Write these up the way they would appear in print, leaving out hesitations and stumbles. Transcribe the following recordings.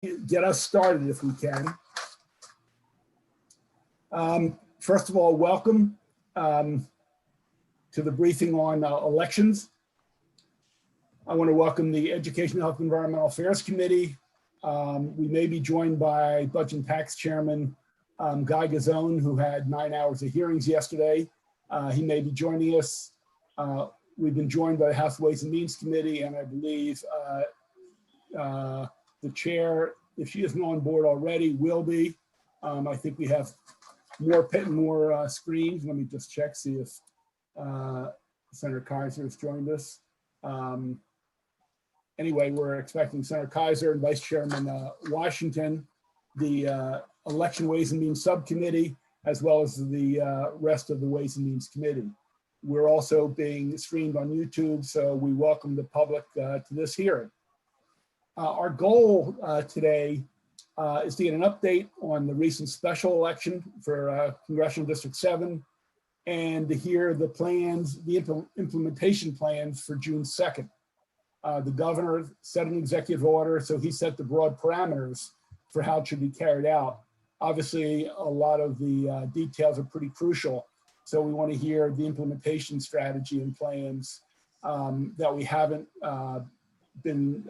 get us started if we can. First of all, welcome to the briefing on elections. I want to welcome the Education, Health, and Environmental Affairs Committee. We may be joined by Budget and Tax Chairman Guy Gazzone, who had 9 hours of hearings yesterday. He may be joining us. We've been joined by the House Ways and Means Committee, and I believe the chair, if she isn't on board already, will be. I think we have more screens. Let me just check, see if Senator Kaiser has joined us. Anyway, we're expecting Senator Kaiser and Vice Chairman Washington, the Election Ways and Means Subcommittee, as well as the rest of the Ways and Means Committee. We're also being streamed on YouTube, so we welcome the public to this hearing. Our goal today is to get an update on the recent special election for Congressional District 7 and to hear the plans, the implementation plans for June 2nd. The governor set an executive order, so he set the broad parameters for how it should be carried out. Obviously, a lot of the details are pretty crucial, so we want to hear the implementation strategy and plans that we haven't been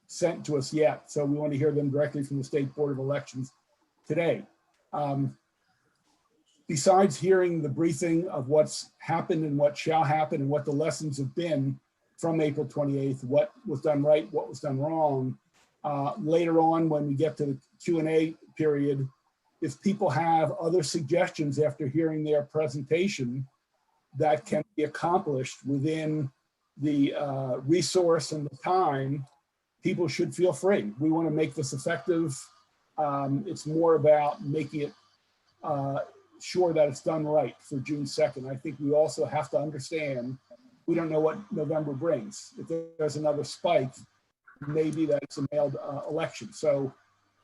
sent to us yet. So we want to hear them directly from the State Board of Elections today. Besides hearing the briefing of what's happened and what shall happen and what the lessons have been from April 28th, what was done right, what was done wrong, later on when we get to the Q&A period, if people have other suggestions after hearing their presentation that can be accomplished within the resource and the time, people should feel free. We want to make this effective. It's more about making it sure that it's done right for June 2nd. I think we also have to understand, we don't know what November brings. If there's another spike, maybe that it's a mailed election. So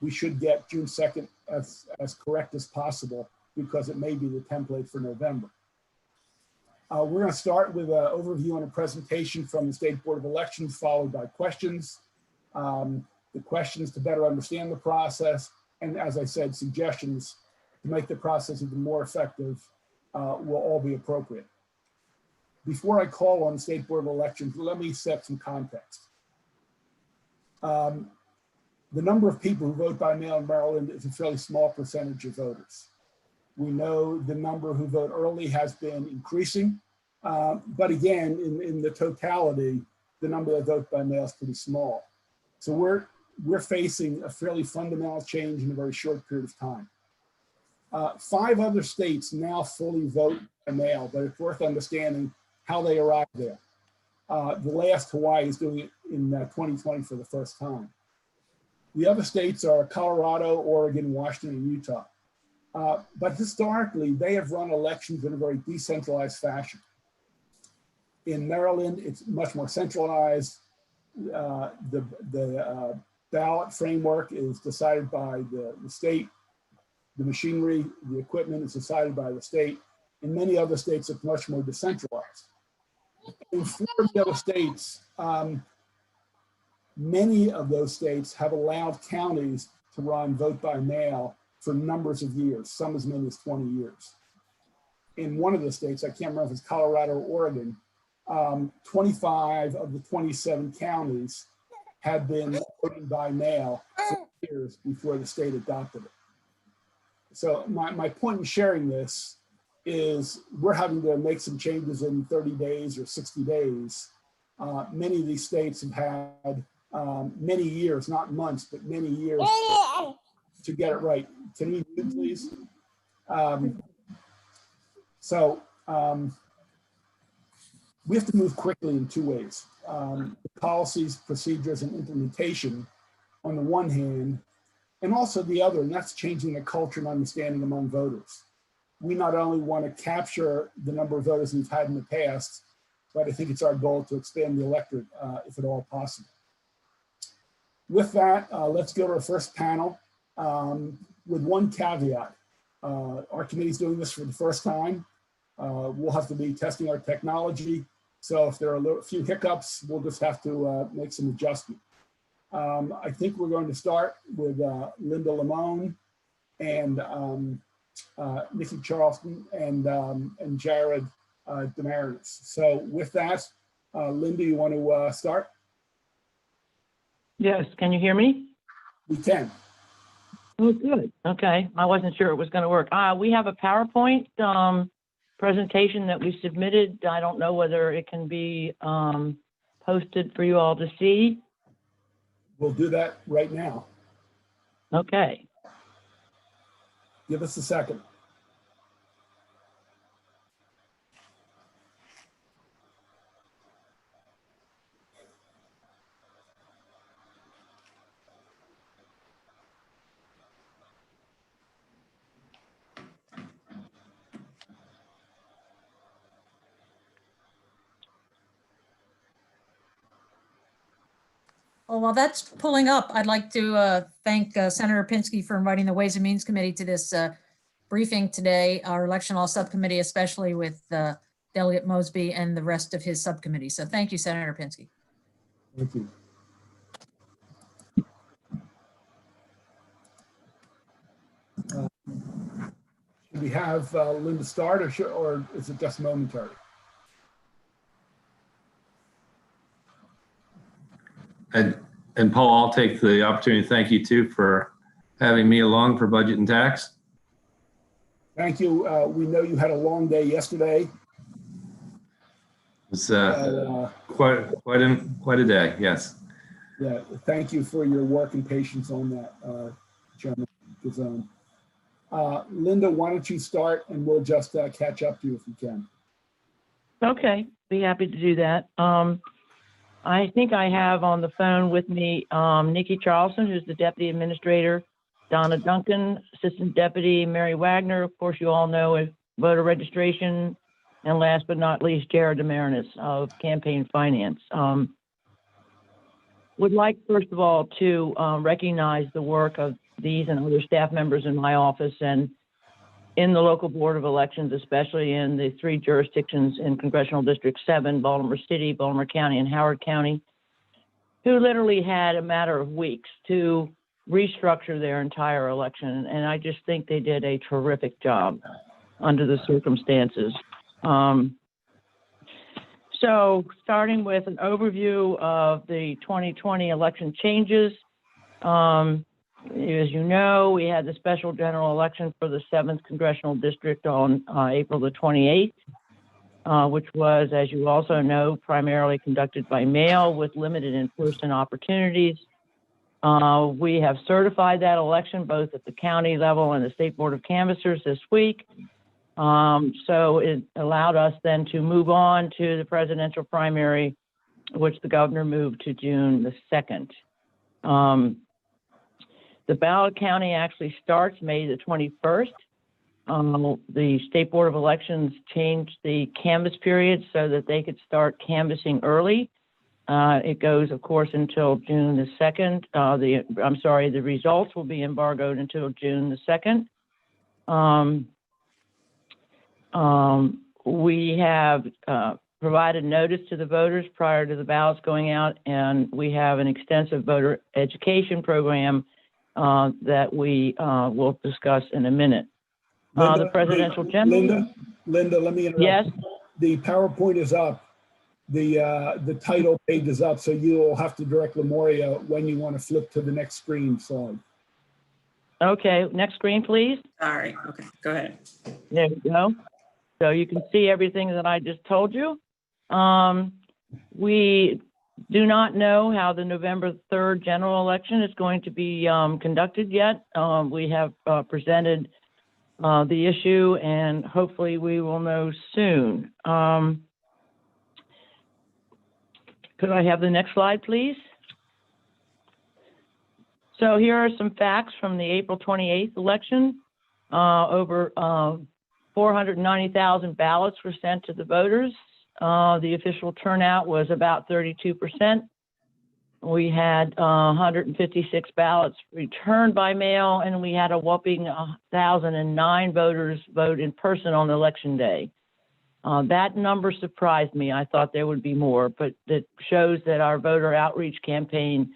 we should get June 2nd as correct as possible because it may be the template for November. We're going to start with an overview and a presentation from the State Board of Elections, followed by questions. The questions to better understand the process, and as I said, suggestions to make the process even more effective will all be appropriate. Before I call on the State Board of Elections, let me set some context. The number of people who vote by mail in Maryland is a fairly small percentage of voters. We know the number who vote early has been increasing, but again, in the totality, the number that vote by mail is pretty small. So we're facing a fairly fundamental change in a very short period of time. 5 other states now fully vote by mail, but it's worth understanding how they arrived there. The last, Hawaii, is doing it in 2020 for the first time. The other states are Colorado, Oregon, Washington, and Utah. But historically, they have run elections in a very decentralized fashion. In Maryland, it's much more centralized. The ballot framework is decided by the state. The machinery, the equipment is decided by the state. In many other states, it's much more decentralized. In 4 of the other states, many of those states have allowed counties to run vote by mail for numbers of years, some as many as 20 years. In one of the states, I can't remember if it's Colorado or Oregon, 25 of the 27 counties had been voting by mail for years before the state adopted it. So my point in sharing this is we're having to make some changes in 30 days or 60 days. Many of these states have had many years, not months, but many years to get it right. Can you mute, please? We have to move quickly in 2 ways. Policies, procedures, and implementation on the one hand, and also the other, and that's changing the culture and understanding among voters. We not only want to capture the number of voters we've had in the past, but I think it's our goal to expand the electorate if at all possible. With that, let's go to our first panel with one caveat. Our committee's doing this for the first time. We'll have to be testing our technology. So if there are a few hiccups, we'll just have to make some adjustment. I think we're going to start with Linda Limon and Nikki Charleston and Jared Demarinis. So with that, Linda, you want to start? Yes, can you hear me? We can. Oh, good. Okay, I wasn't sure it was going to work. We have a PowerPoint presentation that we submitted. I don't know whether it can be posted for you all to see. We'll do that right now. Okay. Give us a second. Well, while that's pulling up, I'd like to thank Senator Pinsky for inviting the Ways and Means Committee to this briefing today, our election law subcommittee, especially with Delegate Mosby and the rest of his subcommittee. So thank you, Senator Pinsky. Thank you. Should we have Linda start, or is it just momentary? And Paul, I'll take the opportunity to thank you too for having me along for budget and tax. Thank you. We know you had a long day yesterday. It's quite a day. Yes. Yeah. Thank you for your work and patience on that, Chairman Gazone. Linda, why don't you start, and we'll just catch up to you if we can. Okay, be happy to do that. I think I have on the phone with me Nikki Charleston, who's the Deputy Administrator, Donna Duncan, Assistant Deputy, Mary Wagner, of course you all know, is voter registration, and last but not least, Jared Demarinis of Campaign Finance. Would like, first of all, to recognize the work of these and other staff members in my office and in the local Board of Elections, especially in the 3 jurisdictions in Congressional District 7, Baltimore City, Baltimore County, and Howard County, who literally had a matter of weeks to restructure their entire election. And I just think they did a terrific job under the circumstances. So starting with an overview of the 2020 election changes, as you know, we had the special general election for the 7th Congressional District on April the 28th, which was, as you also know, primarily conducted by mail with limited in-person opportunities. We have certified that election both at the county level and the State Board of Canvassers this week. So it allowed us then to move on to the presidential primary, which the governor moved to June the 2nd. The ballot counting actually starts May the 21st. The State Board of Elections changed the canvass period so that they could start canvassing early. It goes, of course, until June the 2nd. The results will be embargoed until June the 2nd. We have provided notice to the voters prior to the ballots going out, and we have an extensive voter education program that we will discuss in a minute. Linda, the presidential general. Linda, let me interrupt. Yes. The PowerPoint is up. The title page is up, so you'll have to direct Lemuria when you want to flip to the next screen slide. Okay, next screen, please. All right, okay, go ahead. There you go. So you can see everything that I just told you. We do not know how the November 3rd general election is going to be conducted yet. We have presented the issue, and hopefully we will know soon. Could I have the next slide, please? So here are some facts from the April 28th election. Over 490,000 ballots were sent to the voters. The official turnout was about 32%. We had 156 ballots returned by mail, and we had a whopping 1,009 voters vote in person on election day. That number surprised me. I thought there would be more, but it shows that our voter outreach campaign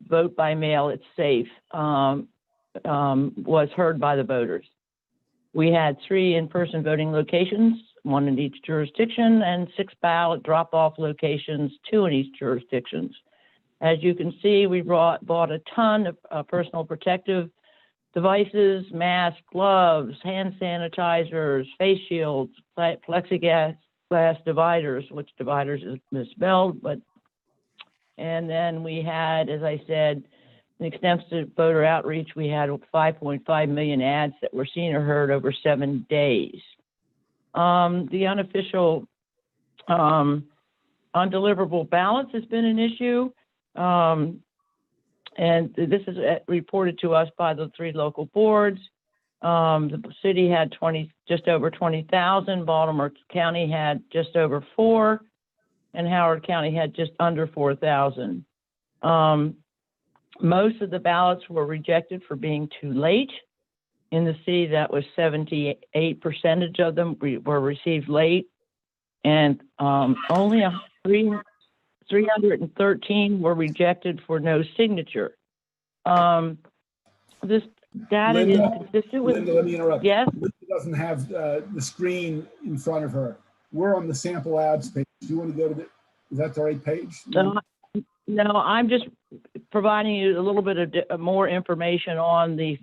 vote by mail, it's safe, was heard by the voters. We had 3 in-person voting locations, 1 in each jurisdiction, and 6 ballot drop-off locations, 2 in each jurisdictions. As you can see, we bought a ton of personal protective devices, masks, gloves, hand sanitizers, face shields, plexiglass dividers, which dividers is misspelled, and then we had, as I said, an extensive voter outreach. We had 5.5 million ads that were seen or heard over 7 days. The unofficial undeliverable ballots has been an issue. And this is reported to us by the 3 local boards. The city had just over 20,000. Baltimore County had just over 4, and Howard County had just under 4,000. Most of the ballots were rejected for being too late. In the city, that was 78% of them were received late, and only 313 were rejected for no signature. This data Linda, is consistent with. Linda, let me interrupt. Yes. Linda doesn't have the screen in front of her. We're on the sample ads page. Do you want to go to is that the right page? No, I'm just providing you a little bit of more information on the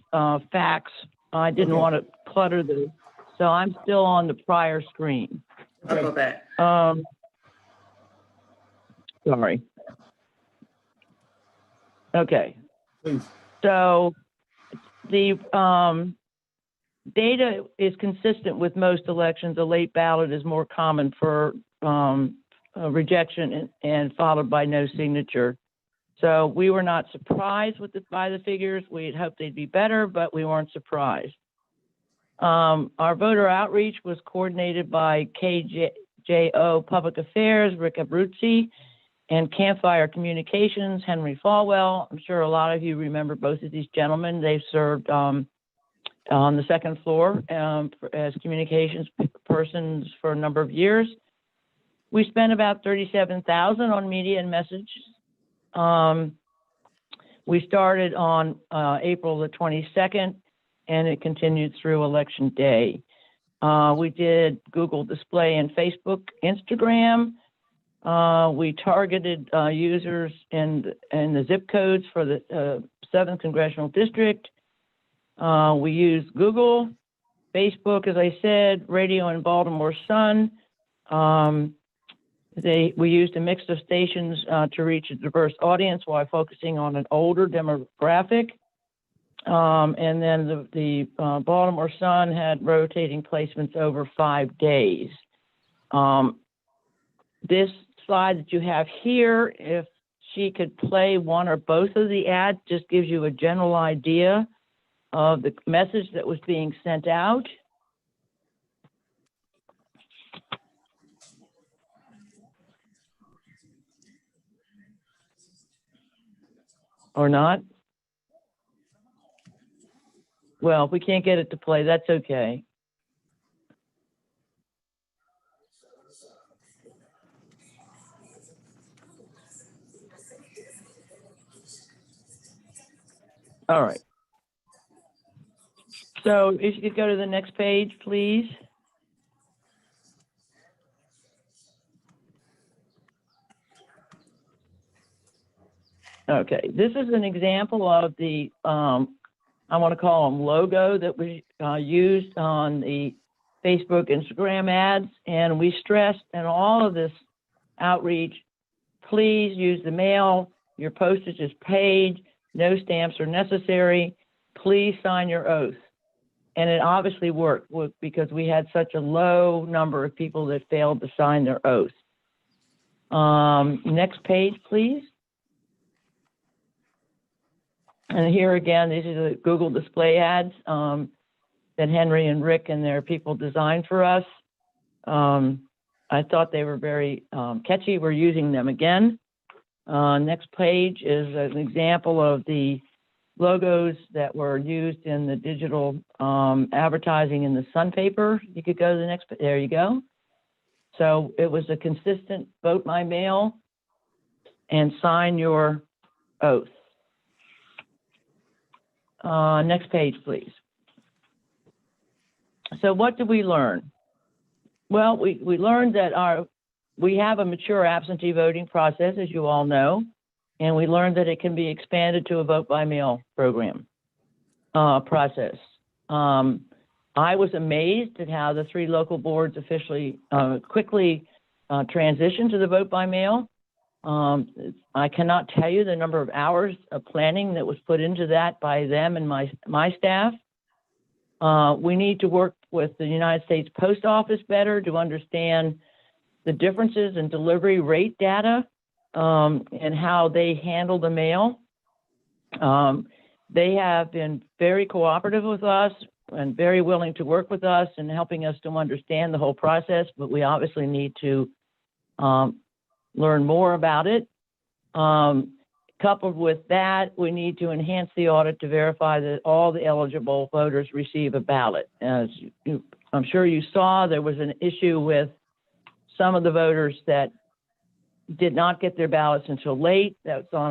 facts. I didn't want to clutter the, so I'm still on the prior screen. Okay. I'll go back. Sorry. Okay. Please. So the data is consistent with most elections. A late ballot is more common for rejection and followed by no signature. So we were not surprised by the figures. We had hoped they'd be better, but we weren't surprised. Our voter outreach was coordinated by KJO Public Affairs, Rick Abruzzi, and Campfire Communications, Henry Falwell. I'm sure a lot of you remember both of these gentlemen. They've served on the second floor as communications persons for a number of years. We spent about $37,000 on media and message. We started on April the 22nd, and it continued through Election Day. We did Google Display and Facebook, Instagram. We targeted users in the zip codes for the 7th Congressional District. We used Google, Facebook, as I said, radio and Baltimore Sun. We used a mix of stations to reach a diverse audience while focusing on an older demographic. And then the Baltimore Sun had rotating placements over 5 days. This slide that you have here, if she could play one or both of the ads, just gives you a general idea of the message that was being sent out. Or not? Well, if we can't get it to play, that's okay. All right. So if you could go to the next page, please. Okay, this is an example of the, I want to call them logo that was used on the Facebook, Instagram ads. And we stressed in all of this outreach, please use the mail. Your postage is paid. No stamps are necessary. Please sign your oath. And it obviously worked because we had such a low number of people that failed to sign their oath. Next page, please. And here again, these are the Google display ads that Henry and Rick and their people designed for us. I thought they were very catchy. We're using them again. Next page is an example of the logos that were used in the digital advertising in the Sun paper. You could go to the next, there you go. So it was a consistent vote by mail and sign your oath. Next page, please. So what did we learn? Well, we learned that we have a mature absentee voting process, as you all know, and we learned that it can be expanded to a vote by mail program process. I was amazed at how the 3 local boards officially quickly transitioned to the vote by mail. I cannot tell you the number of hours of planning that was put into that by them and my staff. We need to work with the United States Post Office better to understand the differences in delivery rate data and how they handle the mail. They have been very cooperative with us and very willing to work with us and helping us to understand the whole process, but we obviously need to learn more about it. Coupled with that, we need to enhance the audit to verify that all the eligible voters receive a ballot. As I'm sure you saw, there was an issue with some of the voters that did not get their ballots until late. That's on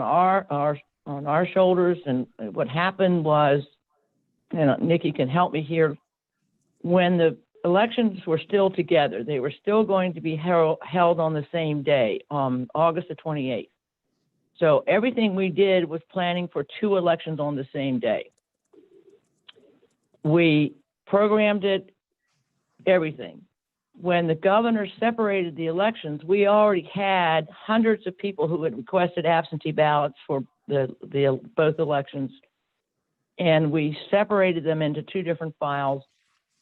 our shoulders. And what happened was, and Nikki can help me here, when the elections were still together, they were still going to be held on the same day, August the 28th. So everything we did was planning for 2 elections on the same day. We programmed it, everything. When the governor separated the elections, we already had hundreds of people who had requested absentee ballots for both elections. And we separated them into 2 different files.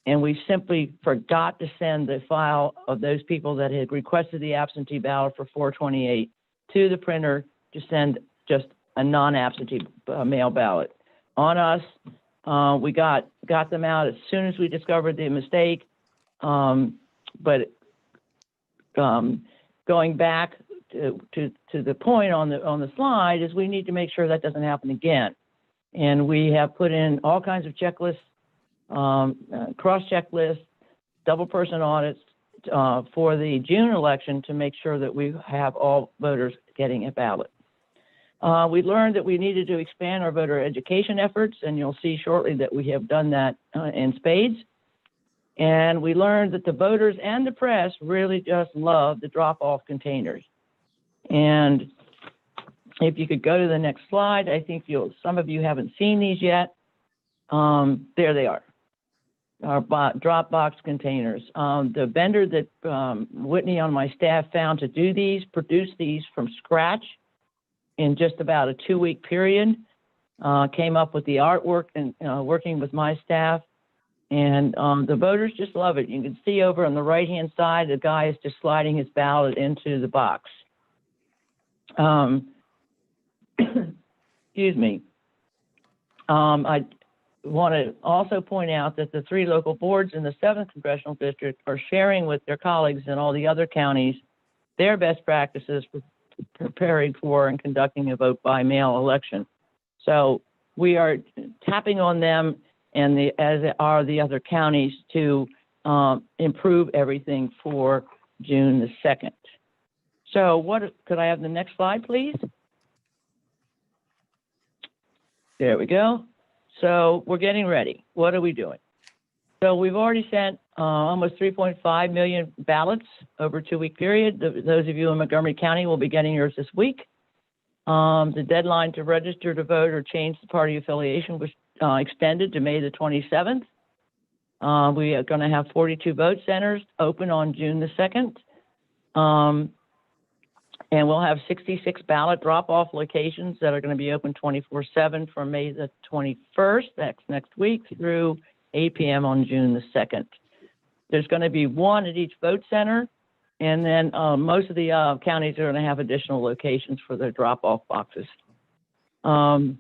And we simply forgot to send the file of those people that had requested the absentee ballot for 428 to the printer to send just a non-absentee mail ballot. On us, we got them out as soon as we discovered the mistake. But going back to the point on the slide is we need to make sure that doesn't happen again. And we have put in all kinds of checklists, cross-check lists, double person audits for the June election to make sure that we have all voters getting a ballot. We learned that we needed to expand our voter education efforts, and you'll see shortly that we have done that in spades. And we learned that the voters and the press really just love the drop-off containers. And if you could go to the next slide, I think some of you haven't seen these yet. There they are, our Dropbox containers. The vendor that Whitney on my staff found to do these, produced these from scratch in just about a 2-week period, came up with the artwork and working with my staff. And the voters just love it. You can see over on the right-hand side, the guy is just sliding his ballot into the box. Excuse me. I want to also point out that the 3 local boards in the 7th Congressional District are sharing with their colleagues in all the other counties their best practices for preparing for and conducting a vote by mail election. So we are tapping on them, and as are the other counties, to improve everything for June the 2nd. So could I have the next slide, please? There we go. So we're getting ready. What are we doing? So we've already sent almost 3.5 million ballots over a 2-week period. Those of you in Montgomery County will be getting yours this week. The deadline to register to vote or change the party affiliation was extended to May the 27th. We are going to have 42 vote centers open on June the 2nd. And we'll have 66 ballot drop-off locations that are going to be open 24/7 from May the 21st, that's next week, through 8 p.m. on June the 2nd. There's going to be 1 at each vote center, and then most of the counties are going to have additional locations for their drop-off boxes. The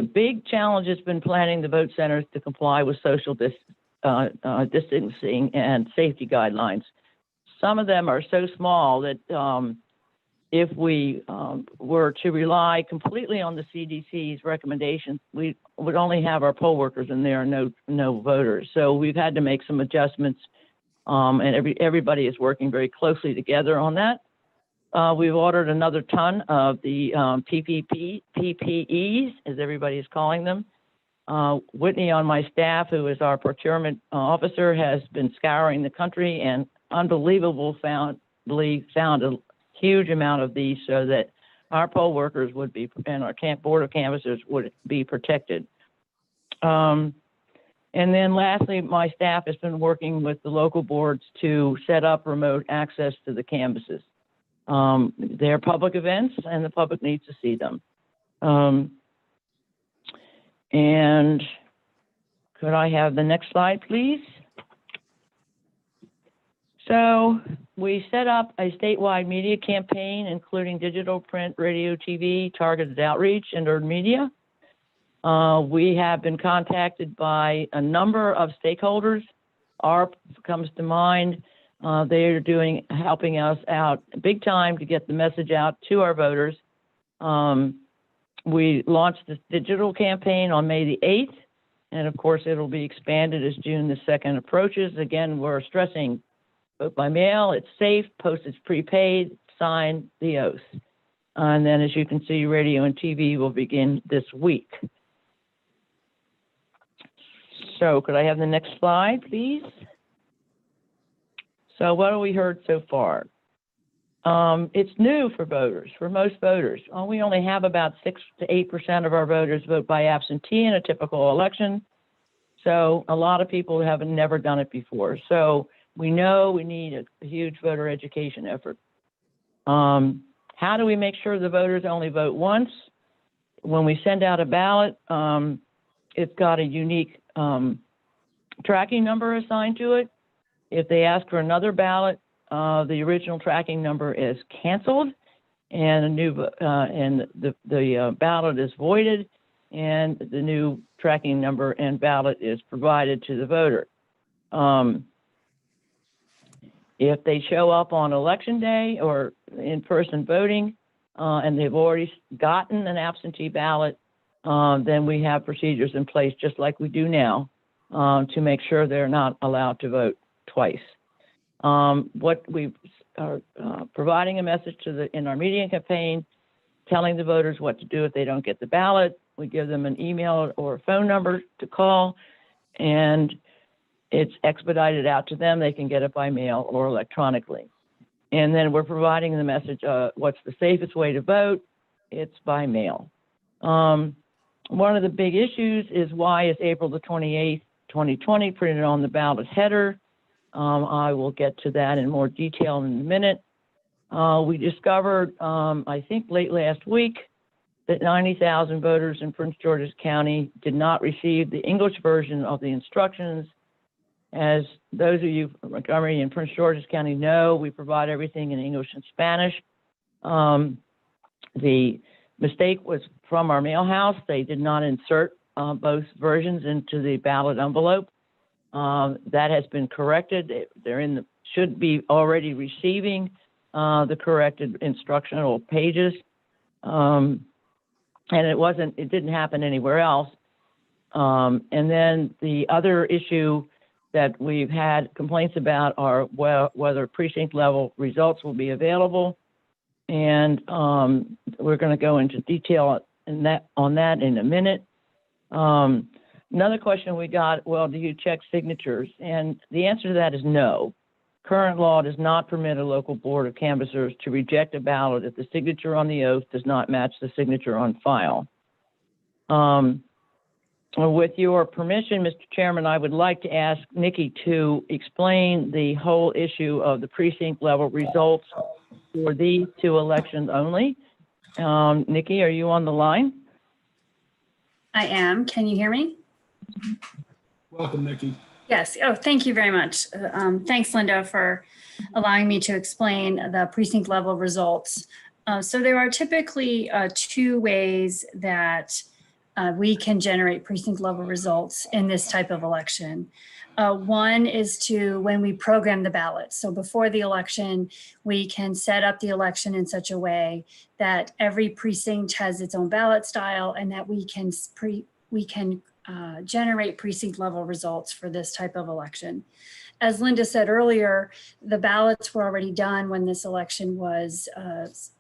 big challenge has been planning the vote centers to comply with social distancing and safety guidelines. Some of them are so small that if we were to rely completely on the CDC's recommendations, we would only have our poll workers in there and no voters. So we've had to make some adjustments, and everybody is working very closely together on that. we've ordered another ton of the PPEs, as everybody is calling them. Whitney on my staff, who is our procurement officer, has been scouring the country and found a huge amount of these so that our poll workers would be, and our board of canvassers would be protected. And then lastly, my staff has been working with the local boards to set up remote access to the canvases. They're public events and the public needs to see them. And could I have the next slide, please? So we set up a statewide media campaign, including digital, print, radio, TV, targeted outreach, and earned media. We have been contacted by a number of stakeholders. ARP comes to mind. They are helping us out big time to get the message out to our voters. We launched this digital campaign on May the 8th, and of course it'll be expanded as June the 2nd approaches. Again, we're stressing vote by mail, it's safe, postage prepaid, sign the oath. And then as you can see, radio and TV will begin this week. So could I have the next slide, please? So what have we heard so far? It's new for voters, for most voters. We only have about 6 to 8% of our voters vote by absentee in a typical election. So a lot of people have never done it before. So we know we need a huge voter education effort. How do we make sure the voters only vote once? When we send out a ballot, it's got a unique tracking number assigned to it. If they ask for another ballot, the original tracking number is canceled, and the ballot is voided, and the new tracking number and ballot is provided to the voter. If they show up on election day or in-person voting, and they've already gotten an absentee ballot, then we have procedures in place, just like we do now, to make sure they're not allowed to vote twice. What we are providing a message in our media campaign, telling the voters what to do if they don't get the ballot. We give them an email or a phone number to call, and it's expedited out to them. They can get it by mail or electronically. And then we're providing the message, what's the safest way to vote? It's by mail. One of the big issues is why is April the 28th, 2020 printed on the ballot header. I will get to that in more detail in a minute. We discovered, I think late last week, that 90,000 voters in Prince George's County did not receive the English version of the instructions. As those of you from Montgomery and Prince George's County know, we provide everything in English and Spanish. The mistake was from our mail house. They did not insert both versions into the ballot envelope. That has been corrected. They're should be already receiving the corrected instructional pages. And it didn't happen anywhere else. And then the other issue that we've had complaints about are whether precinct level results will be available. And we're going to go into detail on that in a minute. Another question we got, well, do you check signatures? And the answer to that is no. Current law does not permit a local board of canvassers to reject a ballot if the signature on the oath does not match the signature on file. With your permission, Mr. Chairman, I would like to ask Nikki to explain the whole issue of the precinct level results for these two elections only. Nikki, are you on the line? I am. Can you hear me? Welcome, Nikki. Yes. Oh, thank you very much. Thanks, Linda, for allowing me to explain the precinct level results. So there are typically two ways that we can generate precinct level results in this type of election. One is when we program the ballot. So before the election, we can set up the election in such a way that every precinct has its own ballot style, and that we can generate precinct level results for this type of election. as Linda said earlier, the ballots were already done when this election was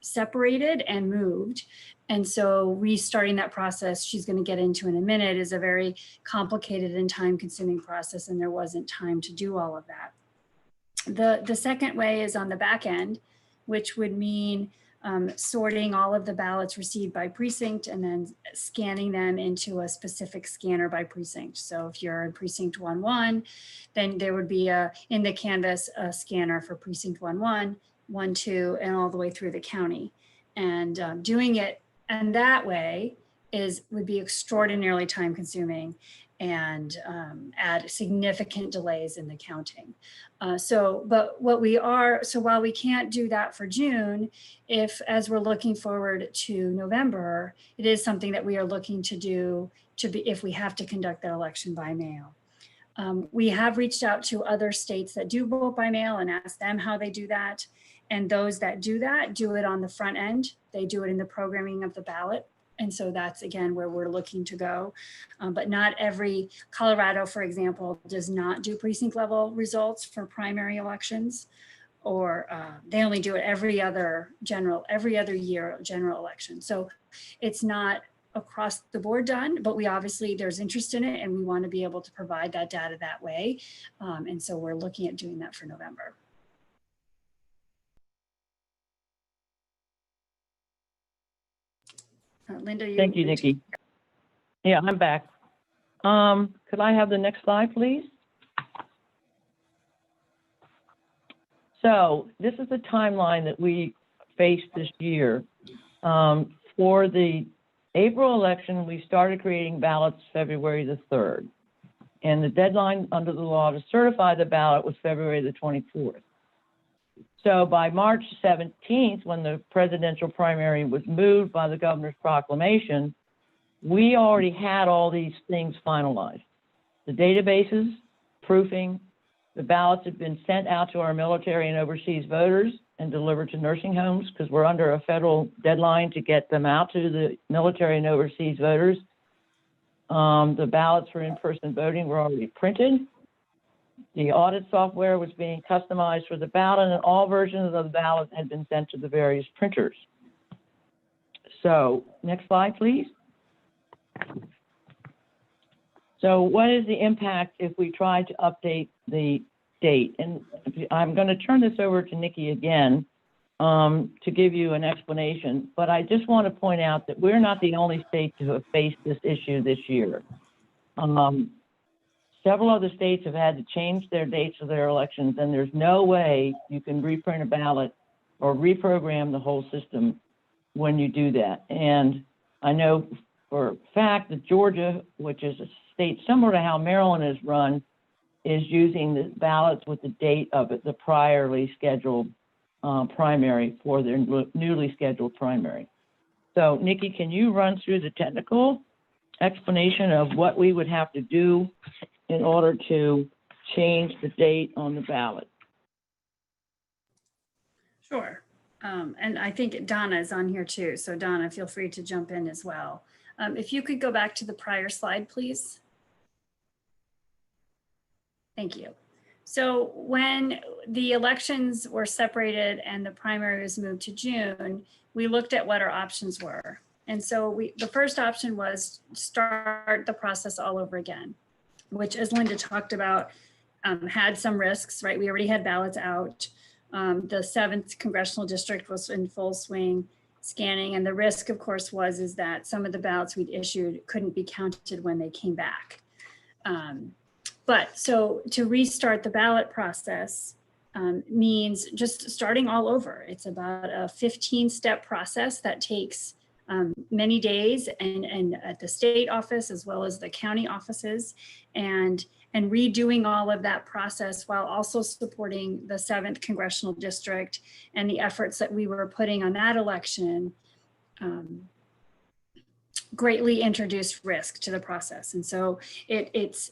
separated and moved. And so restarting that process, she's going to get into in a minute, is a very complicated and time-consuming process, and there wasn't time to do all of that. The second way is on the back end, which would mean sorting all of the ballots received by precinct and then scanning them into a specific scanner by precinct. So if you're in precinct 1-1, then there would be in the canvas a scanner for precinct 1-1, 1-2, and all the way through the county. And doing it and that way would be extraordinarily time consuming and add significant delays in the counting. So while we can't do that for June, as we're looking forward to November, it is something that we are looking to do if we have to conduct that election by mail. We have reached out to other states that do vote by mail and asked them how they do that. And those that do that do it on the front end. They do it in the programming of the ballot. And so that's, again, where we're looking to go. But not every, Colorado, for example, does not do precinct level results for primary elections, or they only do it every other year general election. So it's not across the board done, but there's interest in it and we want to be able to provide that data that way. And so we're looking at doing that for November. Linda, Thank you, Nikki. Yeah, I'm back. Could I have the next slide, please? So this is the timeline that we faced this year. For the April election, we started creating ballots February the 3rd. And the deadline under the law to certify the ballot was February the 24th. So by March 17th, when the presidential primary was moved by the governor's proclamation, we already had all these things finalized. The databases, proofing, the ballots had been sent out to our military and overseas voters and delivered to nursing homes because we're under a federal deadline to get them out to the military and overseas voters. The ballots for in-person voting were already printed. The audit software was being customized for the ballot, and all versions of the ballot had been sent to the various printers. So next slide, please. So what is the impact if we try to update the date? And I'm going to turn this over to Nikki again to give you an explanation, but I just want to point out that we're not the only state to have faced this issue this year. Several other states have had to change their dates of their elections, and there's no way you can reprint a ballot or reprogram the whole system when you do that. And I know for a fact that Georgia, which is a state similar to how Maryland is run, is using the ballots with the date of it, the priorly scheduled primary for their newly scheduled primary. So Nikki, can you run through the technical explanation of what we would have to do in order to change the date on the ballot? Sure. And I think Donna is on here too. So Donna, feel free to jump in as well. If you could go back to the prior slide, please. Thank you. So when the elections were separated and the primary was moved to June, we looked at what our options were. And so the first option was start the process all over again, which, as Linda talked about, had some risks, right? We already had ballots out. The 7th congressional district was in full swing scanning. And the risk, of course, is that some of the ballots we'd issued couldn't be counted when they came back. But so to restart the ballot process means just starting all over. It's about a 15-step process that takes many days and at the state office as well as the county offices, and redoing all of that process while also supporting the 7th congressional district and the efforts that we were putting on that election greatly introduced risk to the process. And so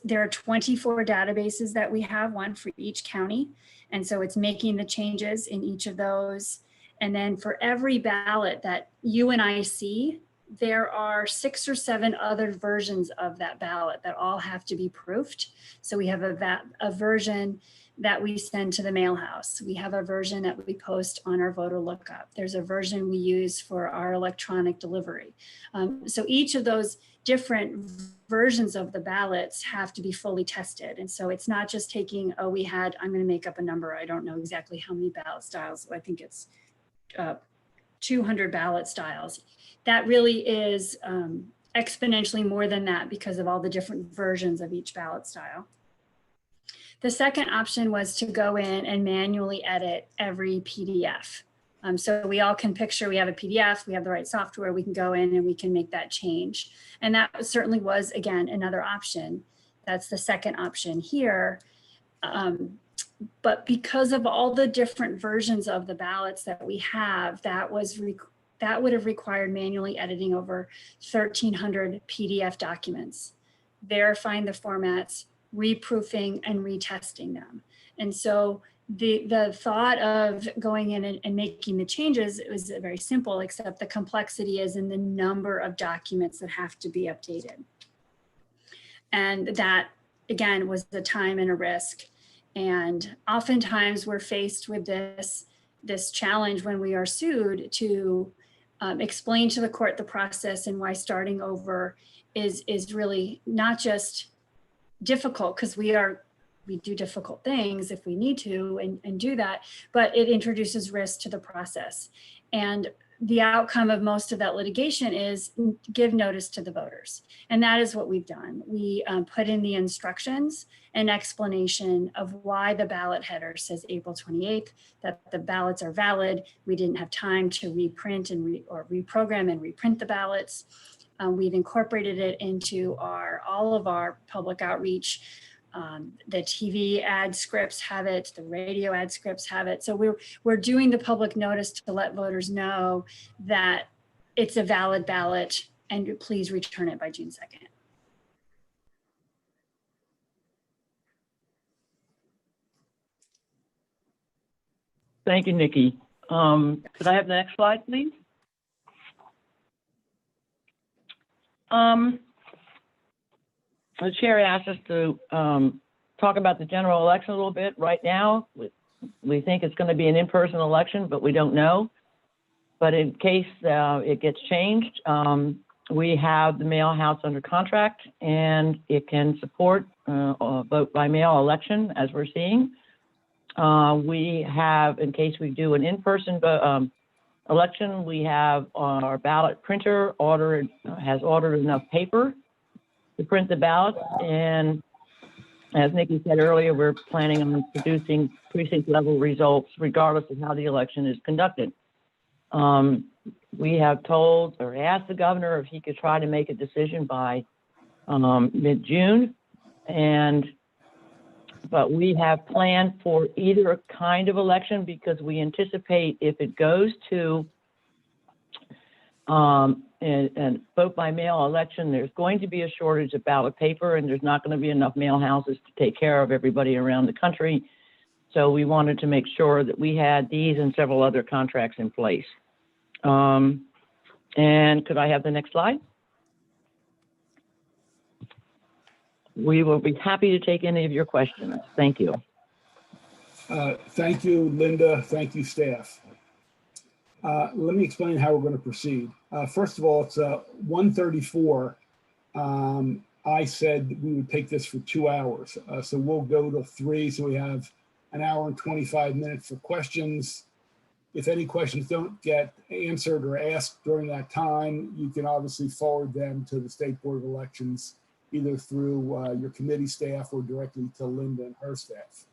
there are 24 databases that we have, one for each county. And so it's making the changes in each of those. And then for every ballot that you and I see, there are 6 or 7 other versions of that ballot that all have to be proofed. So we have a version that we send to the mail house. We have a version that we post on our voter lookup. There's a version we use for our electronic delivery. So each of those different versions of the ballots have to be fully tested. And so it's not just taking, oh, I'm going to make up a number. I don't know exactly how many ballot styles. I think it's 200 ballot styles. That really is exponentially more than that because of all the different versions of each ballot style. The second option was to go in and manually edit every PDF. So we all can picture we have a PDF, we have the right software, we can go in and we can make that change. And that certainly was, again, another option. That's the second option here. But because of all the different versions of the ballots that we have, that would have required manually editing over 1,300 PDF documents, verifying the formats, reproofing and retesting them. And so the thought of going in and making the changes was very simple, except the complexity is in the number of documents that have to be updated. And that, again, was the time and a risk. And oftentimes we're faced with this challenge when we are sued to explain to the court the process and why starting over is really not just difficult, because we do difficult things if we need to and do that, but it introduces risk to the process. And the outcome of most of that litigation is give notice to the voters. And that is what we've done. We put in the instructions, an explanation of why the ballot header says April 28th, that the ballots are valid. We didn't have time to reprint and reprogram and reprint the ballots. We've incorporated it into all of our public outreach. The TV ad scripts have it, the radio ad scripts have it. So we're doing the public notice to let voters know that it's a valid ballot and please return it by June 2nd. Thank you, Nikki. Could I have the next slide, please? The chair asked us to talk about the general election a little bit. Right now, we think it's going to be an in-person election, but we don't know. But in case it gets changed, we have the mail house under contract, and it can support a vote by mail election, as we're seeing. We have, in case we do an in-person election, we have our ballot printer has ordered enough paper to print the ballot. And as Nikki said earlier, we're planning on producing precinct level results regardless of how the election is conducted. We have told or asked the governor if he could try to make a decision by mid-June. But we have planned for either kind of election because we anticipate if it goes to and vote by mail election, there's going to be a shortage of ballot paper and there's not going to be enough mail houses to take care of everybody around the country. So we wanted to make sure that we had these and several other contracts in place. And could I have the next slide? We will be happy to take any of your questions. Thank you. Thank you, Linda. Thank you, staff. Let me explain how we're going to proceed. First of all, it's 1:34. I said we would take this for 2 hours. So we'll go to 3. So we have an hour and 25 minutes for questions. If any questions don't get answered or asked during that time, you can obviously forward them to the State Board of Elections, either through your committee staff or directly to Linda and her staff.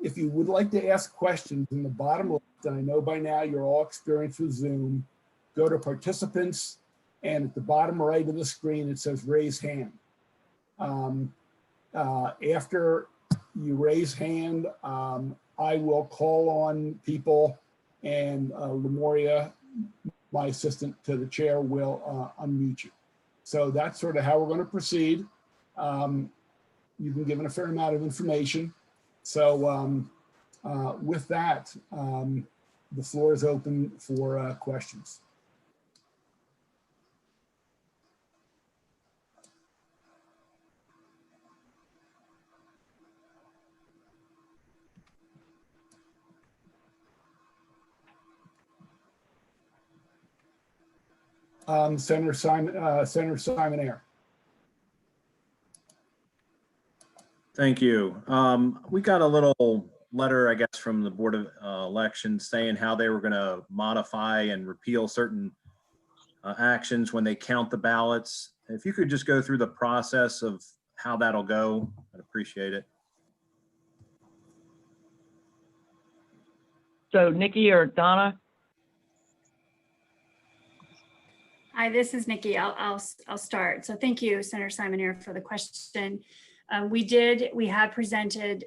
If you would like to ask questions in the bottom left, and I know by now you're all experienced with Zoom, go to participants, and at the bottom right of the screen, it says raise hand. After you raise hand, I will call on people, and Lemoria, my assistant to the chair, will unmute you. So that's sort of how we're going to proceed. You've been given a fair amount of information. So with that, the floor is open for questions. Senator Simon Ayer. Thank you. We got a little letter, I guess, from the Board of Elections saying how they were going to modify and repeal certain actions when they count the ballots. If you could just go through the process of how that'll go, I'd appreciate it. So Nikki or Donna? Hi, this is Nikki. I'll start. So thank you, Senator Simon Ayer, for the question. We have presented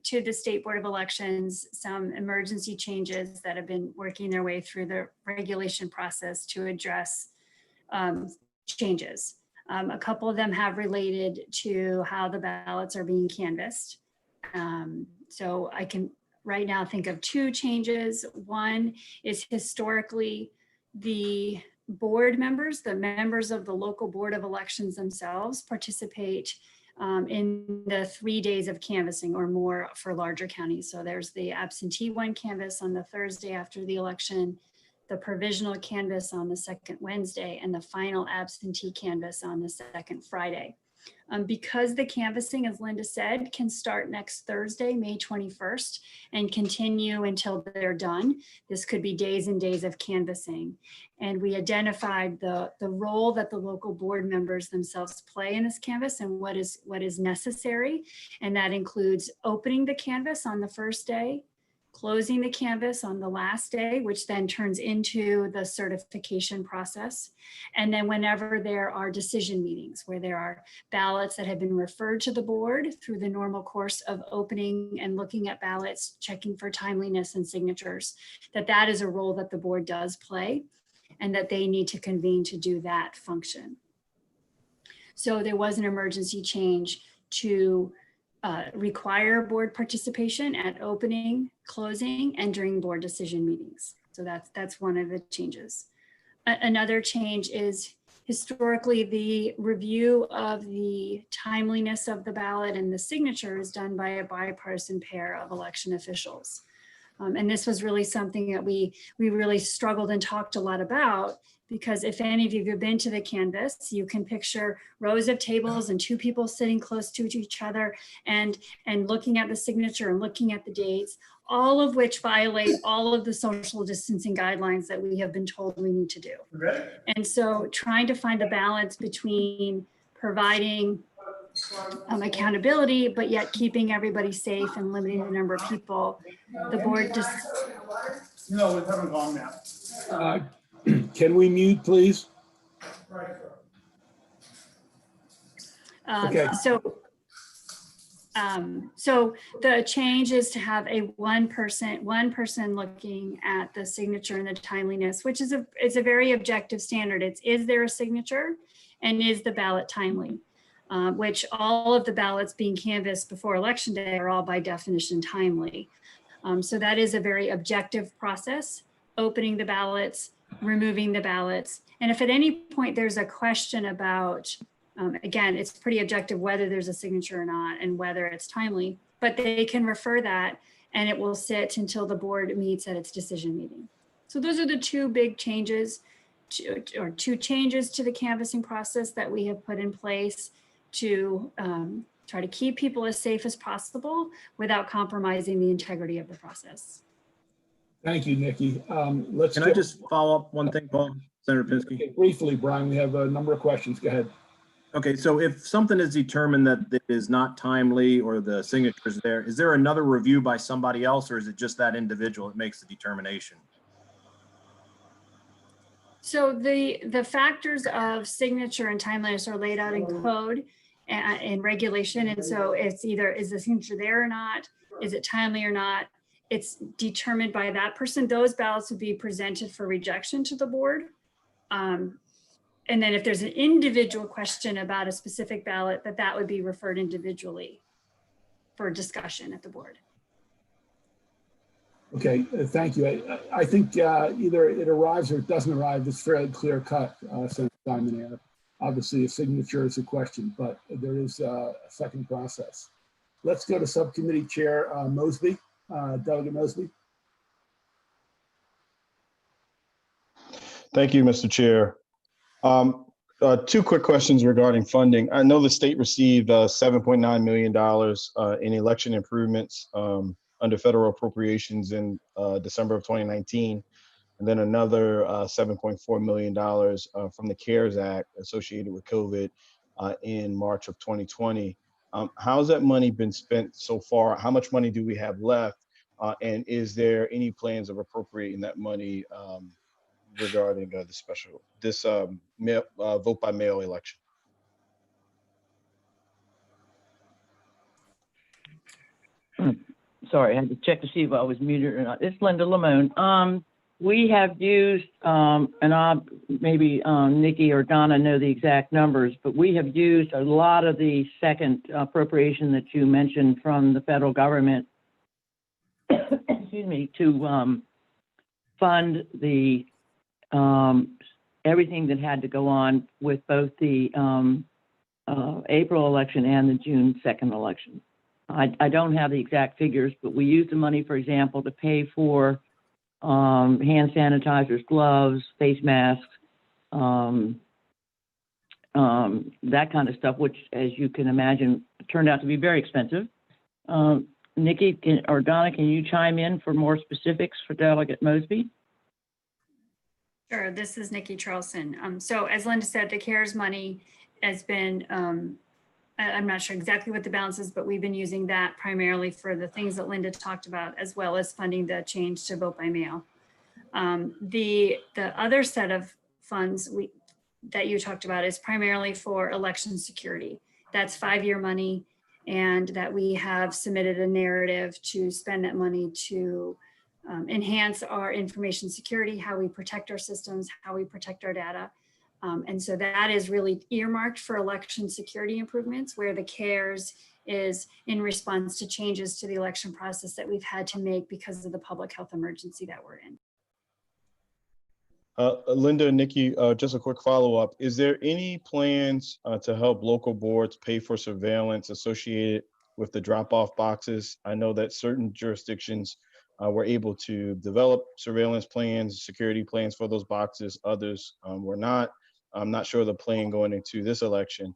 to the State Board of Elections some emergency changes that have been working their way through the regulation process to address changes. A couple of them have related to how the ballots are being canvassed. So I can right now think of two changes. One is historically the board members, the members of the local Board of Elections themselves participate in the 3 days of canvassing or more for larger counties. So there's the absentee one canvass on the Thursday after the election, the provisional canvass on the second Wednesday, and the final absentee canvass on the second Friday. Because the canvassing, as Linda said, can start next Thursday, May 21st, and continue until they're done. This could be days and days of canvassing. And we identified the role that the local board members themselves play in this canvass and what is necessary. And that includes opening the canvass on the first day, closing the canvass on the last day, which then turns into the certification process. And then whenever there are decision meetings where there are ballots that have been referred to the board through the normal course of opening and looking at ballots, checking for timeliness and signatures, that is a role that the board does play and that they need to convene to do that function. So there was an emergency change to require board participation at opening, closing, and during board decision meetings. So that's one of the changes. Another change is historically the review of the timeliness of the ballot and the signature is done by a bipartisan pair of election officials. And this was really something that we really struggled and talked a lot about, because if any of you have been to the canvass, you can picture rows of tables and two people sitting close to each other and looking at the signature and looking at the dates, all of which violate all of the social distancing guidelines that we have been told we need to do. And so trying to find a balance between providing accountability, but yet keeping everybody safe and limiting the number of people, the board just... No, we haven't gone now. Can we mute, please? Okay. So the change is to have one person looking at the signature and the timeliness, which is a very objective standard. Is there a signature and is the ballot timely? Which all of the ballots being canvassed before election day are all by definition timely. So that is a very objective process, opening the ballots, removing the ballots. And if at any point there's a question about, again, it's pretty objective whether there's a signature or not and whether it's timely, but they can refer that and it will sit until the board meets at its decision meeting. So those are the two big changes, two changes to the canvassing process that we have put in place to try to keep people as safe as possible without compromising the integrity of the process. Thank you, Nikki. Can I just follow up one thing, Paul? Senator Pinsky? Okay, briefly, Brian, we have a number of questions. Go ahead. Okay, so if something is determined that it is not timely or the signature is there, is there another review by somebody else, or is it just that individual that makes the determination? So the factors of signature and timeliness are laid out in code and regulation. And so it's either, is the signature there or not? Is it timely or not? It's determined by that person. Those ballots would be presented for rejection to the board. And then if there's an individual question about a specific ballot, that would be referred individually for discussion at the board. Okay, thank you. I think either it arrives or it doesn't arrive. It's fairly clear cut, Senator Simon Ayer. Obviously, a signature is a question, but there is a second process. Let's go to Subcommittee Chair Mosby, Delegate Mosby. Thank you, Mr. Chair. Two quick questions regarding funding. I know the state received $7.9 million in election improvements under federal appropriations in December of 2019, and then another $7.4 million from the CARES Act associated with COVID in March of 2020. How's that money been spent so far? How much money do we have left? And is there any plans of appropriating that money regarding this vote by mail election? Sorry, I had to check to see if I was muted or not. It's Linda Lamone. We have used, and maybe Nikki or Donna know the exact numbers, but we have used a lot of the second appropriation that you mentioned from the federal government, excuse me, to fund the everything that had to go on with both the April election and the June 2nd election. I don't have the exact figures, but we used the money, for example, to pay for hand sanitizers, gloves, face masks, that kind of stuff, which, as you can imagine, turned out to be very expensive. Nikki or Donna, can you chime in for more specifics for Delegate Mosby? Sure, this is Nikki Charlson. So as Linda said, the CARES money has been, I'm not sure exactly what the balance is, but we've been using that primarily for the things that Linda talked about, as well as funding the change to vote by mail. The other set of funds that you talked about is primarily for election security. That's 5-year money, and that we have submitted a narrative to spend that money to enhance our information security, how we protect our systems, how we protect our data. And so that is really earmarked for election security improvements, where the CARES is in response to changes to the election process that we've had to make because of the public health emergency that we're in. Linda and Nikki, just a quick follow-up. Is there any plans to help local boards pay for surveillance associated with the drop-off boxes? I know that certain jurisdictions were able to develop surveillance plans, security plans for those boxes. Others were not. I'm not sure the plan going into this election.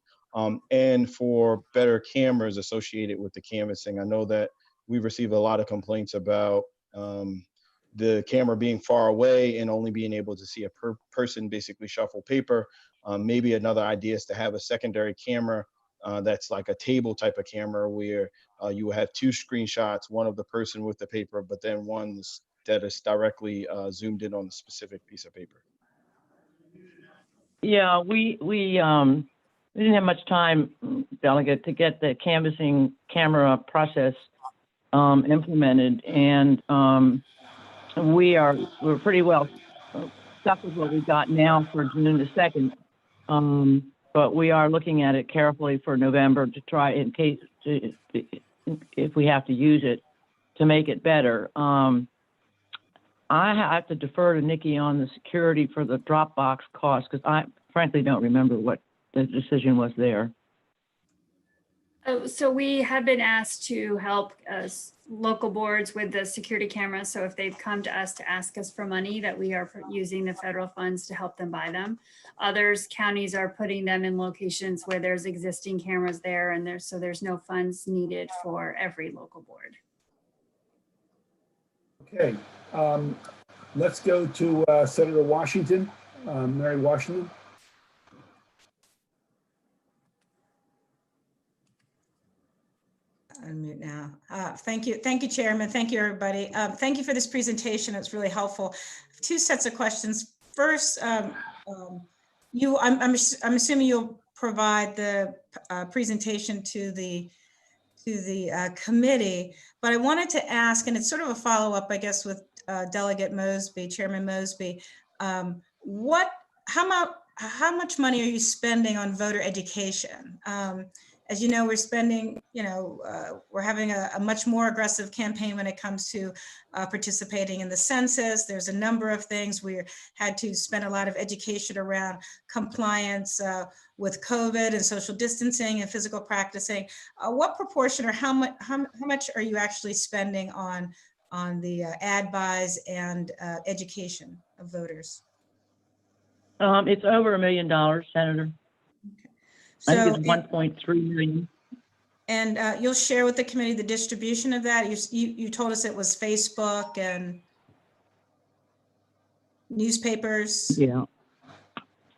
And for better cameras associated with the canvassing. I know that we've received a lot of complaints about the camera being far away and only being able to see a person basically shuffle paper. Maybe another idea is to have a secondary camera that's like a table type of camera where you have 2 screenshots, one of the person with the paper, but then one that is directly zoomed in on the specific piece of paper. Yeah, we didn't have much time, Delegate, to get the canvassing camera process implemented, and we're pretty well stuck with what we've got now for June the 2nd. But we are looking at it carefully for November to try, in case if we have to use it, to make it better. I have to defer to Nikki on the security for the Dropbox cost, because I frankly don't remember what the decision was there. So we have been asked to help local boards with the security cameras. So if they've come to us to ask us for money, that we are using the federal funds to help them buy them. Others, counties are putting them in locations where there's existing cameras there, and there's no funds needed for every local board. Okay, let's go to Senator Washington, Mary Washington. Unmute now. Thank you, Chairman. Thank you, everybody. Thank you for this presentation. It's really helpful. 2 sets of questions. First, I'm assuming you'll provide the presentation to the committee, but I wanted to ask, and it's sort of a follow-up, I guess, with Delegate Mosby, Chairman Mosby. How much money are you spending on voter education? As you know, we're spending, we're having a much more aggressive campaign when it comes to participating in the census. There's a number of things. We had to spend a lot of education around compliance with COVID and social distancing and physical practicing. What proportion or how much are you actually spending on the ad buys and education of voters? It's over $1 million, Senator. I So, think it's 1.3 million. and you'll share with the committee the distribution of that. You told us it was Facebook and newspapers. Yeah.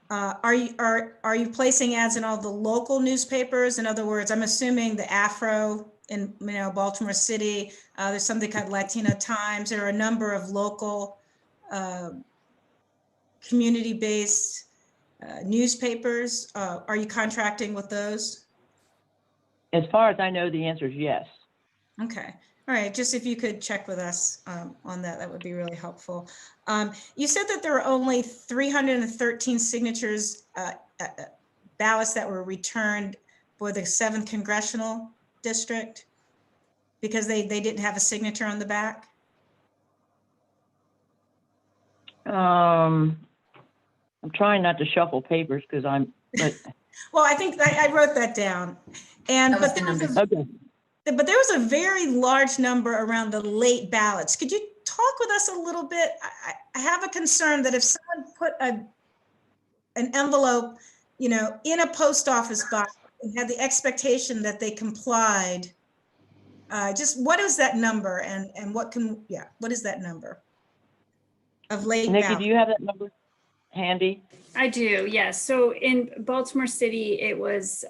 Are you placing ads in all the local newspapers? In other words, I'm assuming the Afro in Baltimore City. There's something called Latino Times. There are a number of local community-based newspapers. Are you contracting with those? As far as I know, the answer is yes. Okay. All right. Just if you could check with us on that, that would be really helpful. You said that there were only 313 signatures, ballots that were returned for the 7th Congressional District because they didn't have a signature on the back. I'm trying not to shuffle papers because but Well, I think I wrote that down. And That was but the there was number. okay. but there was a very large number around the late ballots. Could you talk with us a little bit? I have a concern that if someone put an envelope, in a post office box and had the expectation that they complied, just what is that number and what is that number of late Nikki, ballots? do you have that number handy? I do, yes. So in Baltimore City, it was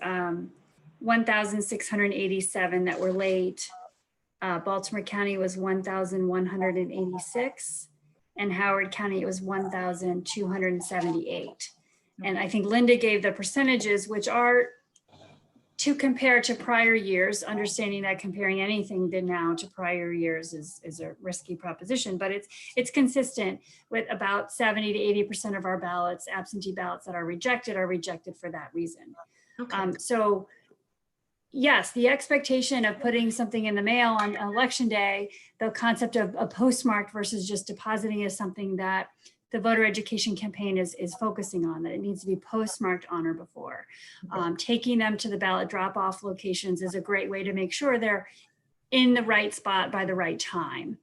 1,687 that were late. Baltimore County was 1,186, and Howard County it was 1,278. And I think Linda gave the percentages, which are to compare to prior years, understanding that comparing anything now to prior years is a risky proposition, but it's consistent with about 70 to 80% of our ballots, absentee ballots that are rejected for that reason. Okay. So yes, the expectation of putting something in the mail on election day, the concept of a postmark versus just depositing is something that the voter education campaign is focusing on, that it needs to be postmarked on or before. Taking them to the ballot drop-off locations is a great way to make sure they're in the right spot by the right time.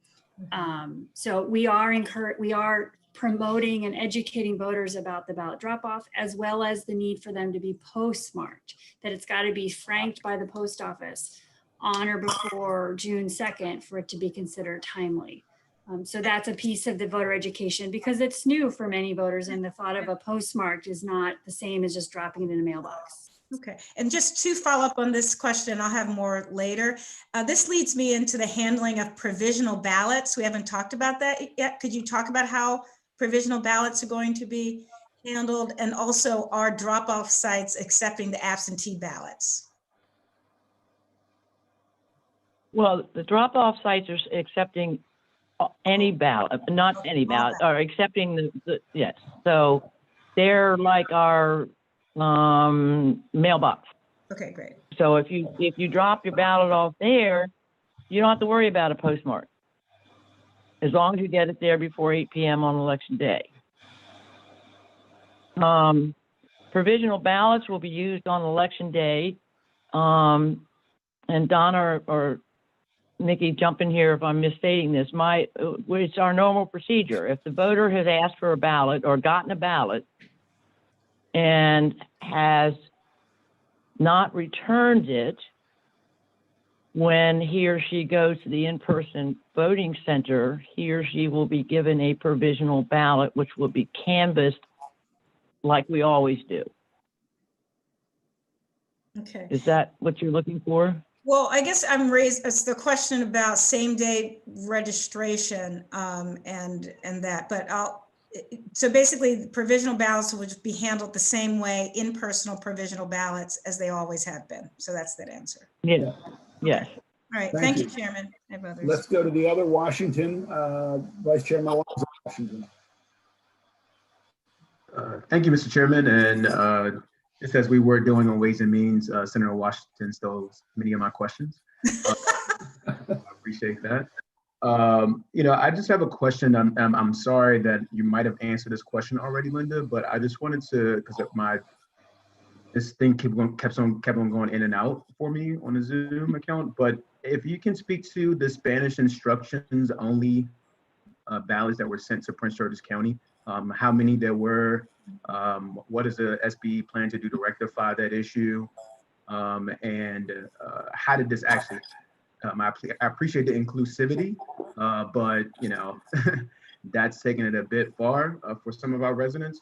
So we are promoting and educating voters about the ballot drop-off, as well as the need for them to be postmarked, that it's got to be franked by the post office on or before June 2nd for it to be considered timely. So that's a piece of the voter education because it's new for many voters, and the thought of a postmark is not the same as just dropping it in a mailbox. Okay, and just to follow up on this question, I'll have more later. This leads me into the handling of provisional ballots. We haven't talked about that yet. Could you talk about how provisional ballots are going to be handled, and also our drop-off sites accepting the absentee ballots? Well, the drop-off sites are accepting any ballot, not any ballot, or accepting yes. So they're like our mailbox. Okay, great. So if you drop your ballot off there, you don't have to worry about a postmark, as long as you get it there before 8 p.m. on election day. Provisional ballots will be used on election day, and Donna or Nikki, jump in here if I'm misstating this. It's our normal procedure. If the voter has asked for a ballot or gotten a ballot and has not returned it, when he or she goes to the in-person voting center, he or she will be given a provisional ballot, which will be canvassed like we always do. Okay. Is that what you're looking for? Well, I guess it's the question about same-day registration and that, but so basically the provisional ballots will just be handled the same way, in-personal provisional ballots as they always have been. So that's that answer. Yeah. Yes. All right, Thank thank you, you. Chairman. I have others. Let's go to the other Washington, Vice Chairman Washington. Thank you, Mr. Chairman. And just as we were doing on Ways and Means, Senator Washington stole many of my questions. I appreciate that. I just have a question. I'm sorry that you might have answered this question already, Linda, but I just wanted to, because this thing kept on going in and out for me on the Zoom account. But if you can speak to the Spanish instructions only ballots that were sent to Prince George's County, how many there were, what does the SBE plan to do to rectify that issue, and how did this actually I appreciate the inclusivity, but that's taking it a bit far for some of our residents.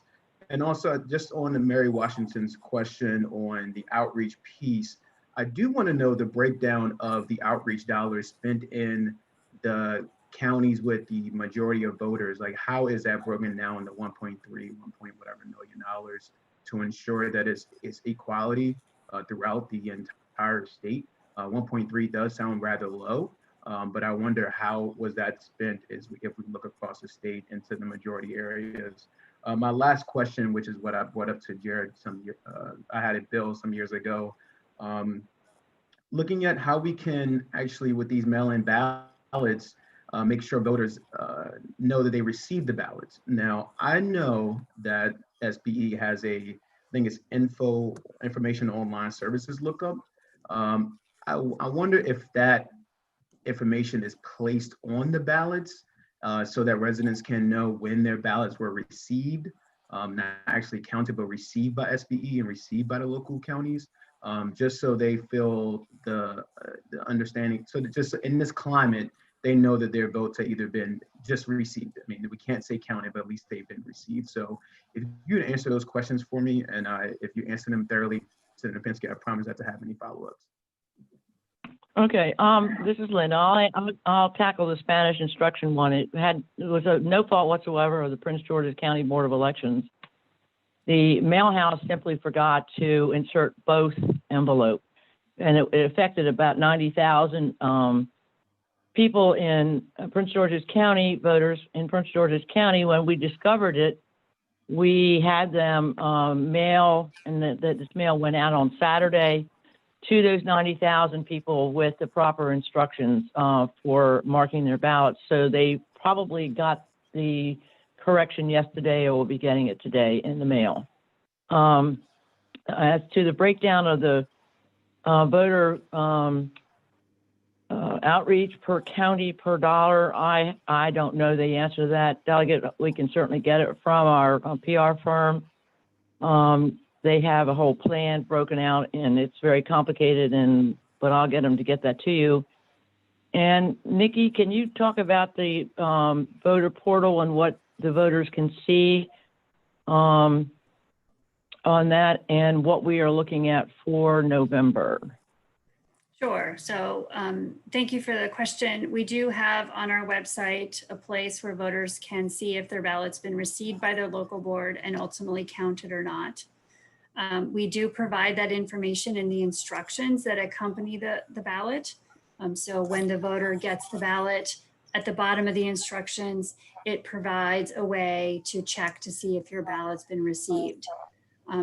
And also just on the Mary Washington's question on the outreach piece, I do want to know the breakdown of the outreach dollars spent in the counties with the majority of voters. Like, how is that broken down in the 1.3, 1 point whatever million dollars to ensure that it's equality throughout the entire state? 1.3 does sound rather low, but I wonder how was that spent if we look across the state into the majority areas. My last question, which is what I brought up to Jared I had it Bill some years ago, looking at how we can actually, with these mail-in ballots, make sure voters know that they received the ballots. Now, I know that SBE has I think it's information online services lookup. I wonder if that information is placed on the ballots so that residents can know when their ballots were received, not actually counted, but received by SBE and received by the local counties, just so they feel the understanding. So that just in this climate, they know that their votes have either been just received. I mean, we can't say counted, but at least they've been received. So if you would answer those questions for me, and if you answer them thoroughly, Senator Pinsky, I promise not to have any follow-ups. Okay, this is Linda. I'll tackle the Spanish instruction one. It was no fault whatsoever of the Prince George's County Board of Elections. The mail house simply forgot to insert both envelopes, and it affected about 90,000 people in Prince George's County, voters in Prince George's County. When we discovered it, we had them mail, and this mail went out on Saturday to those 90,000 people with the proper instructions for marking their ballots. So they probably got the correction yesterday or will be getting it today in the mail. As to the breakdown of the voter outreach per county per dollar, I don't know the answer to that. Delegate, we can certainly get it from our PR firm. They have a whole plan broken out, and it's very complicated, but I'll get them to get that to you. And Nikki, can you talk about the voter portal and what the voters can see on that and what we are looking at for November? Sure. So thank you for the question. We do have on our website a place where voters can see if their ballot's been received by their local board and ultimately counted or not. We do provide that information in the instructions that accompany the ballot. So when the voter gets the ballot, at the bottom of the instructions, it provides a way to check to see if your ballot's been received.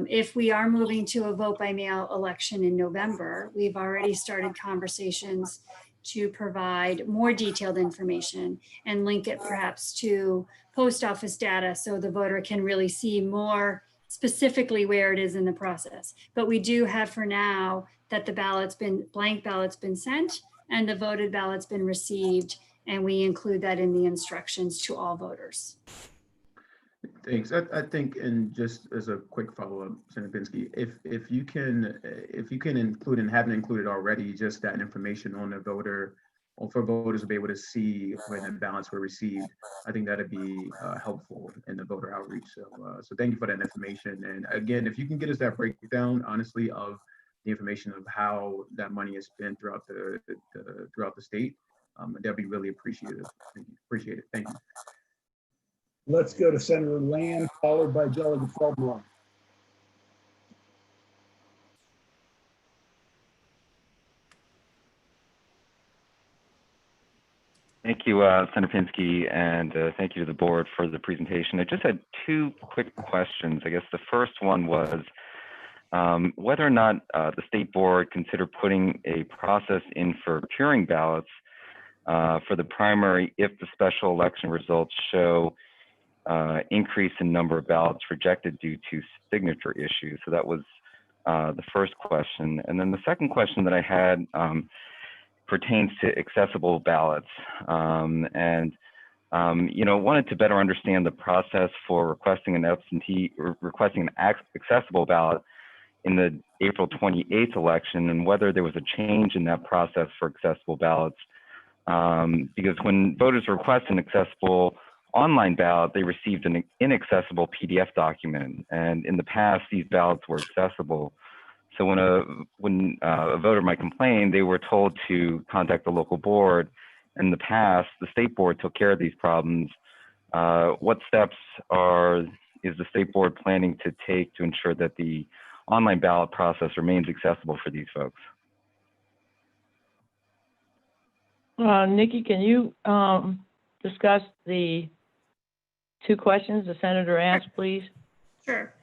If we are moving to a vote by mail election in November, we've already started conversations to provide more detailed information and link it perhaps to post office data so the voter can really see more specifically where it is in the process. But we do have for now that the blank ballot's been sent and the voted ballot's been received, and we include that in the instructions to all voters. Thanks. I think, and just as a quick follow-up, Senator Pinsky, if you can include and haven't included already just that information on the voter, or for voters to be able to see when the ballots were received, I think that'd be helpful in the voter outreach. So thank you for that information. And again, if you can get us that breakdown, honestly, of the information of how that money is spent throughout the state, that'd be really appreciated. Appreciate it. Thank you. Let's go to Senator Land, followed by Delegate Feldman. Thank you, Senator Pinsky, and thank you to the board for the presentation. I just had two quick questions. I guess the first one was whether or not the state board considered putting a process in for curing ballots for the primary if the special election results show increase in number of ballots rejected due to signature issues. So that was the first question. And then the second question that I had pertains to accessible ballots. And wanted to better understand the process for requesting an absentee or requesting an accessible ballot in the April 28th election, and whether there was a change in that process for accessible ballots. Because when voters request an accessible online ballot, they received an inaccessible PDF document, and in the past, these ballots were accessible. So when a voter might complain, they were told to contact the local board. In the past, the state board took care of these problems. What steps is the state board planning to take to ensure that the online ballot process remains accessible for these folks? Nikki, can you discuss the two questions the senator asked, please? Sure.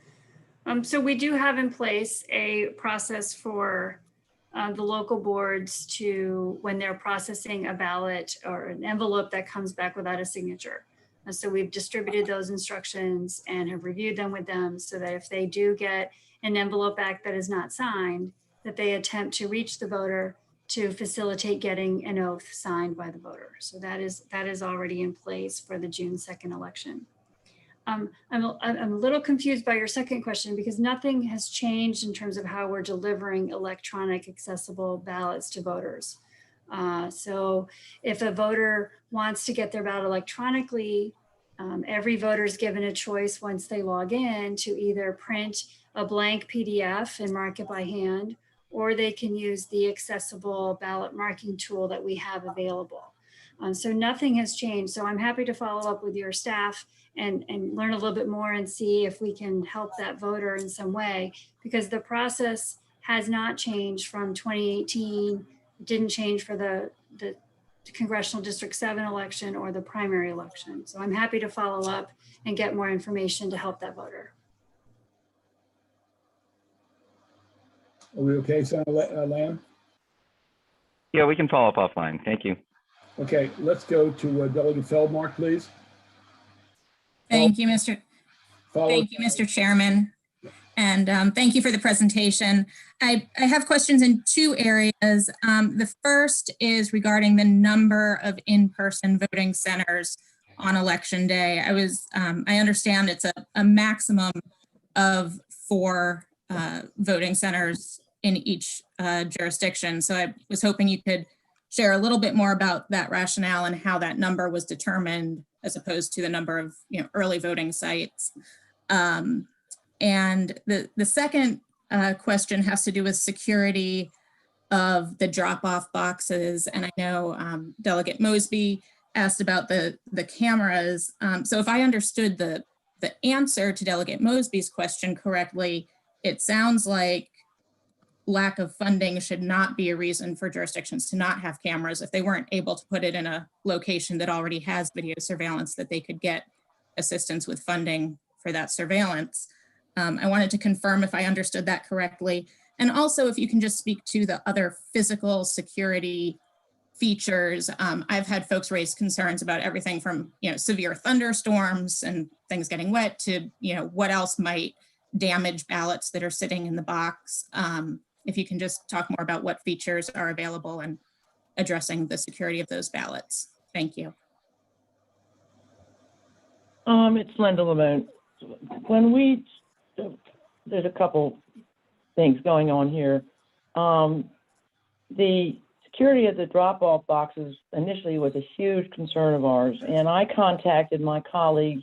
So we do have in place a process for the local boards to, when they're processing a ballot or an envelope that comes back without a signature. And so we've distributed those instructions and have reviewed them with them so that if they do get an envelope back that is not signed, that they attempt to reach the voter to facilitate getting an oath signed by the voter. So that is already in place for the June 2nd election. I'm a little confused by your second question because nothing has changed in terms of how we're delivering electronic accessible ballots to voters. So if a voter wants to get their ballot electronically, every voter is given a choice once they log in to either print a blank PDF and mark it by hand, or they can use the accessible ballot marking tool that we have available. So nothing has changed. So I'm happy to follow up with your staff and learn a little bit more and see if we can help that voter in some way, because the process has not changed from 2018. It didn't change for the Congressional District 7 election or the primary election. So I'm happy to follow up and get more information to help that voter. Are we okay, Senator Lamb? Yeah, we can follow up offline. Thank you. Okay, let's go to Delegate Feldmark, please. Thank you, Mr. Chairman. And thank you for the presentation. I have questions in two areas. The first is regarding the number of in-person voting centers on election day. I understand it's a maximum of 4 voting centers in each jurisdiction. So I was hoping you could share a little bit more about that rationale and how that number was determined as opposed to the number of early voting sites. And the second question has to do with security of the drop-off boxes. And I know Delegate Mosby asked about the cameras. So if I understood the answer to Delegate Mosby's question correctly, it sounds like lack of funding should not be a reason for jurisdictions to not have cameras if they weren't able to put it in a location that already has video surveillance, that they could get assistance with funding for that surveillance. I wanted to confirm if I understood that correctly. And also if you can just speak to the other physical security features. I've had folks raise concerns about everything from severe thunderstorms and things getting wet to what else might damage ballots that are sitting in the box. If you can just talk more about what features are available and addressing the security of those ballots. Thank you. It's Linda Lamone. There's a couple things going on here. The security of the drop-off boxes initially was a huge concern of ours, and I contacted my colleagues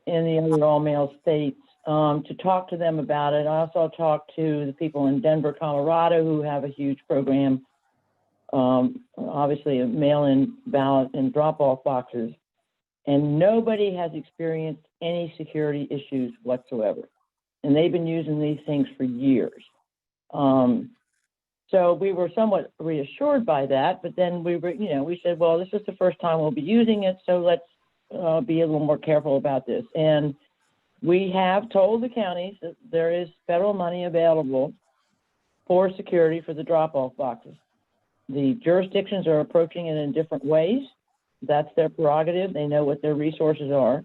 in the other all-male states to talk to them about it. I also talked to the people in Denver, Colorado, who have a huge program, obviously a mail-in ballot and drop-off boxes, and nobody has experienced any security issues whatsoever. And they've been using these things for years. So we were somewhat reassured by that, but then we said, well, this is the first time we'll be using it, so let's be a little more careful about this. And we have told the counties that there is federal money available for security for the drop-off boxes. The jurisdictions are approaching it in different ways. That's their prerogative. They know what their resources are.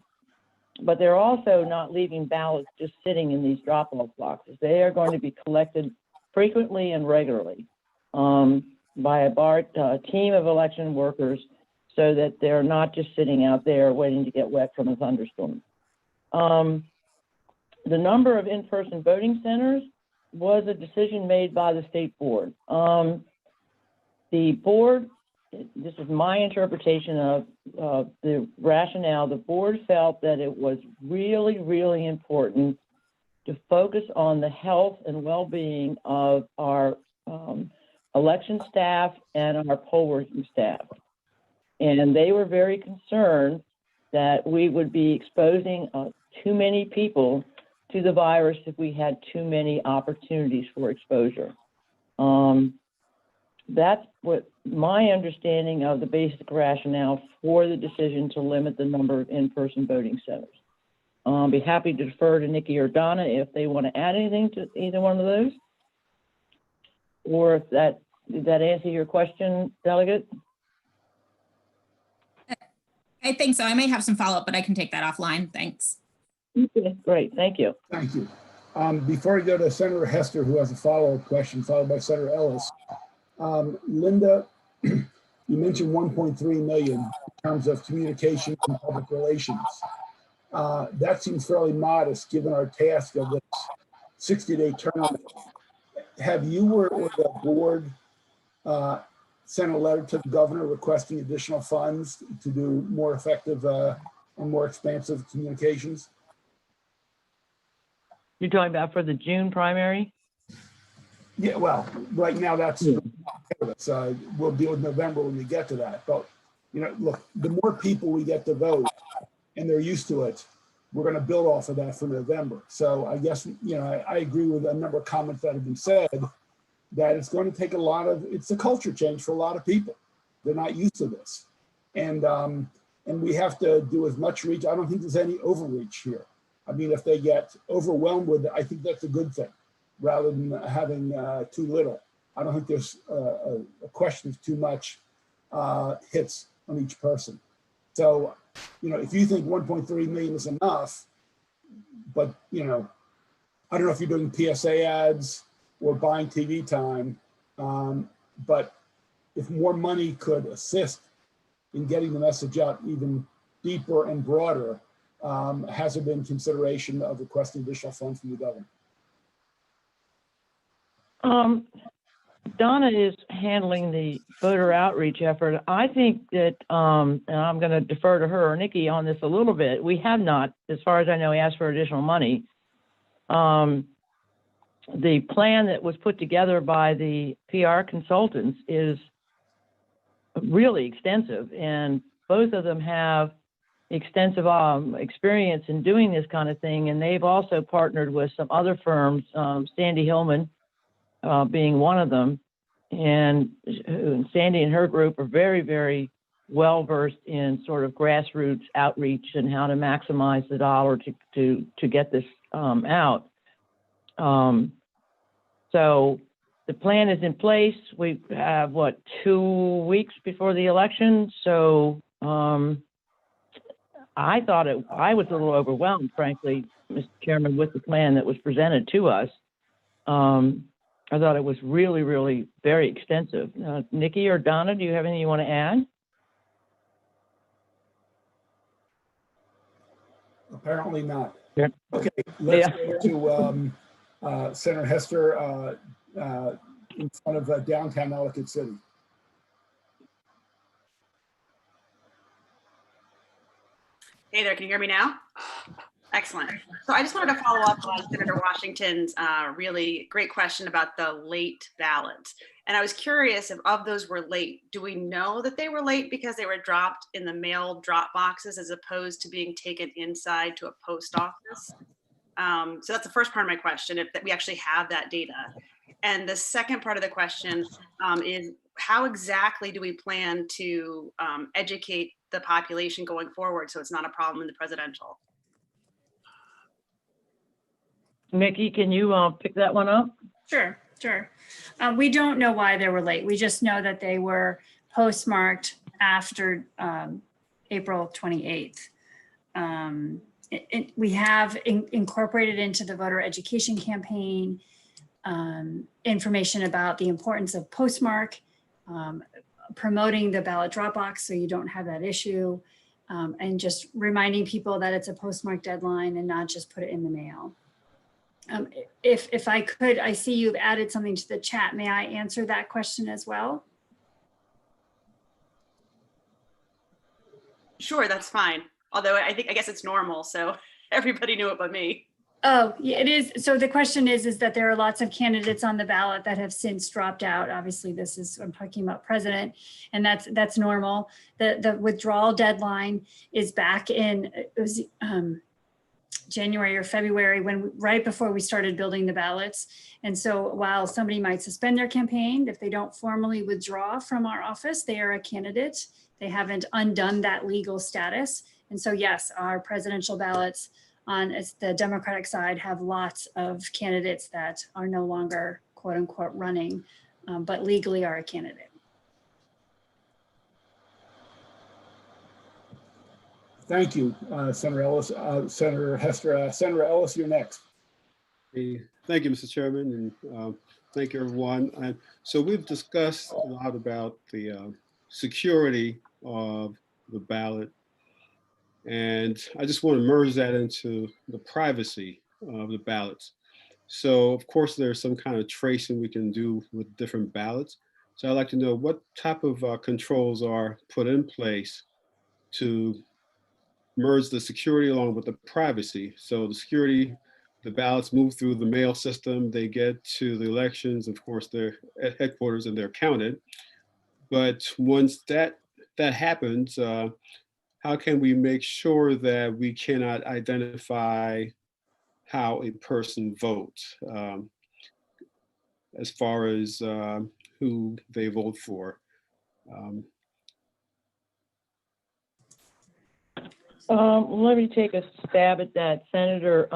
But they're also not leaving ballots just sitting in these drop-off boxes. They are going to be collected frequently and regularly by a team of election workers so that they're not just sitting out there waiting to get wet from a thunderstorm. The number of in-person voting centers was a decision made by the state board. The board, this is my interpretation of the rationale, the board felt that it was really, really important to focus on the health and well-being of our election staff and our poll working staff. And they were very concerned that we would be exposing too many people to the virus if we had too many opportunities for exposure. That's what my understanding of the basic rationale for the decision to limit the number of in-person voting centers. I'll be happy to defer to Nikki or Donna if they want to add anything to either one of those. Or if did that answer your question, Delegate? I think so. I may have some follow-up, but I can take that offline. Thanks. Okay, great. Thank you. Thank you. Before I go to Senator Hester, who has a follow-up question, followed by Senator Ellis. Linda, you mentioned 1.3 million in terms of communications and public relations. That seems fairly modest given our task of this 60-day term. Have you or the board sent a letter to the governor requesting additional funds to do more effective and more expansive communications? You're talking about for the June primary? Yeah, well, right now that's we'll deal with November when we get to that. But you know, look, the more people we get to vote and they're used to it, we're going to build off of that for November. So I guess, you know, I agree with a number of comments that have been said that it's going to take it's a culture change for a lot of people. They're not used to this. And we have to do as much reach. I don't think there's any overreach here. I mean, if they get overwhelmed with it, I think that's a good thing rather than having too little. I don't think there's a question of too much hits on each person. So, you know, if you think 1.3 million is enough, but, you know, I don't know if you're doing PSA ads or buying TV time, but if more money could assist in getting the message out even deeper and broader, has there been consideration of requesting additional funds from the government? Donna is handling the voter outreach effort. I think that, and I'm going to defer to her or Nikki on this a little bit. We have not, as far as I know, asked for additional money. The plan that was put together by the PR consultants is really extensive, and both of them have extensive experience in doing this kind of thing, and they've also partnered with some other firms, Sandy Hillman being one of them, and Sandy and her group are very, very well versed in sort of grassroots outreach and how to maximize the dollar to get this out. So the plan is in place. We have, 2 weeks before the election. So I thought I was a little overwhelmed, frankly, Mr. Chairman, with the plan that was presented to us. I thought it was really, really very extensive. Nikki or Donna, do you have anything you want to add? Apparently not. Yeah. Okay, let's go to Senator Hester in front of downtown Ellicott City. Hey there, can you hear me now? Excellent. So I just wanted to follow up on Senator Washington's really great question about the late ballots. And I was curious if of those were late, do we know that they were late because they were dropped in the mail drop boxes as opposed to being taken inside to a post office? So that's the first part of my question, if that we actually have that data. And the second part of the question is how exactly do we plan to educate the population going forward so it's not a problem in the presidential? Nikki, can you pick that one up? Sure. We don't know why they were late. We just know that they were postmarked after April 28th. We have incorporated into the voter education campaign information about the importance of postmark. promoting the ballot Dropbox so you don't have that issue, and just reminding people that it's a postmark deadline and not just put it in the mail. If I could, I see you've added something to the chat. May I answer that question as well? Sure, that's fine. Although I guess it's normal, so everybody knew it but me. Oh, yeah, it is. So the question is that there are lots of candidates on the ballot that have since dropped out. Obviously, this is, I'm talking about president, and that's normal. The withdrawal deadline is back in, it was January or February, right before we started building the ballots. And so while somebody might suspend their campaign, if they don't formally withdraw from our office, they are a candidate. They haven't undone that legal status. And so yes, our presidential ballots on the Democratic side have lots of candidates that are no longer quote unquote running, but legally are a candidate. Thank you, Senator Ellis. Senator Hester, Senator Ellis, you're next. Hey, thank you, Mr. Chairman, and thank you, everyone. So we've discussed a lot about the security of the ballot, and I just want to merge that into the privacy of the ballots. So of course, there's some kind of tracing we can do with different ballots. So I'd like to know what type of controls are put in place to merge the security along with the privacy. So the security, the ballots move through the mail system, they get to the elections, of course, they're at headquarters and they're counted. But once that happens, how can we make sure that we cannot identify how a person votes as far as who they vote for? Let me take a stab at that, Senator.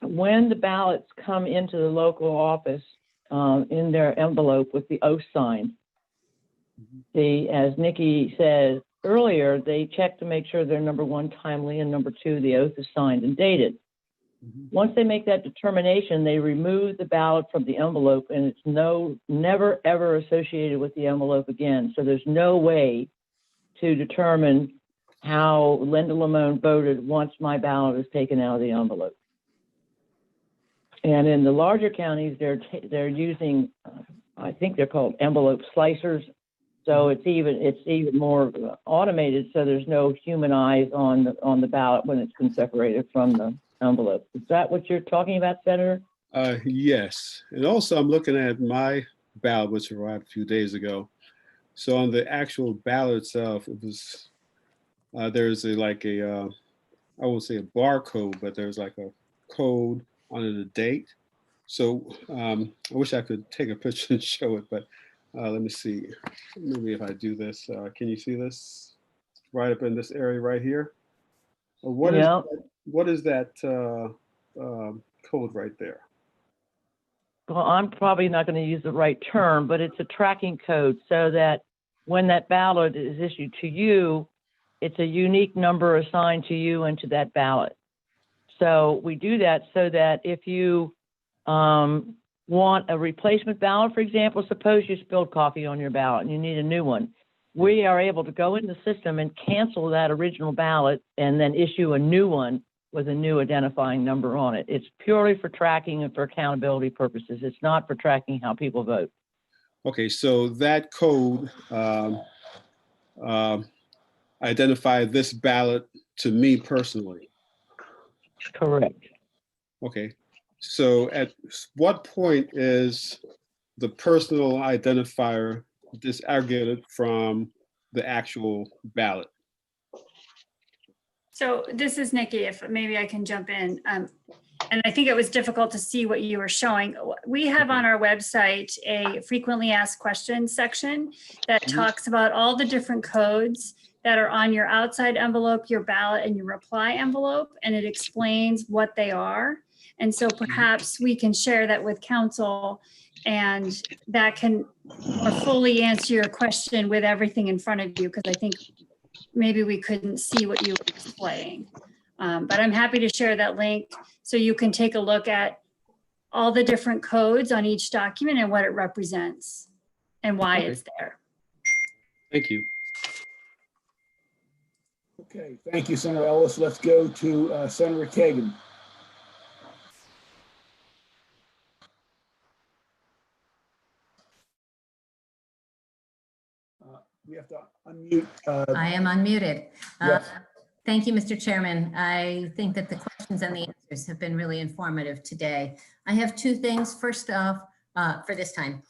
When the ballots come into the local office in their envelope with the oath sign, as Nikki said earlier, they check to make sure they're number one, timely, and number two, the oath is signed and dated. Once they make that determination, they remove the ballot from the envelope, and it's never ever associated with the envelope again. So there's no way to determine how Linda Lamone voted once my ballot is taken out of the envelope. And in the larger counties, they're using, I think they're called envelope slicers. So it's even more automated. So there's no human eyes on the ballot when it's been separated from the envelope. Is that what you're talking about, Senator? Yes. And also I'm looking at my ballot, which arrived a few days ago. So on the actual ballot itself, it was, there's I won't say a barcode, but there's like a code on the date. So I wish I could take a picture and show it, but let me see. Maybe if I do this, can you see this? Right up in this area right here. What is that code right there? Well, I'm probably not going to use the right term, but it's a tracking code so that when that ballot is issued to you, it's a unique number assigned to you and to that ballot. So we do that so that if you want a replacement ballot, for example, suppose you spilled coffee on your ballot and you need a new one, we are able to go in the system and cancel that original ballot and then issue a new one with a new identifying number on it. It's purely for tracking and for accountability purposes. It's not for tracking how people vote. Okay, so that code identify this ballot to me personally. Correct. Okay, so at what point is the personal identifier disaggregated from the actual ballot? So this is Nikki, if maybe I can jump in. And I think it was difficult to see what you were showing. We have on our website a frequently asked questions section that talks about all the different codes that are on your outside envelope, your ballot, and your reply envelope, and it explains what they are. And so perhaps we can share that with council, and that can more fully answer your question with everything in front of you, because I think maybe we couldn't see what you were displaying. But I'm happy to share that link so you can take a look at all the different codes on each document and what it represents and why it's there. Thank you. Okay, thank you, Senator Ellis. Let's go to Senator Kagan. We have to unmute. I am unmuted. Yes. Thank you, Mr. Chairman. I think that the questions and the answers have been really informative today. I have two things. First off, for this time.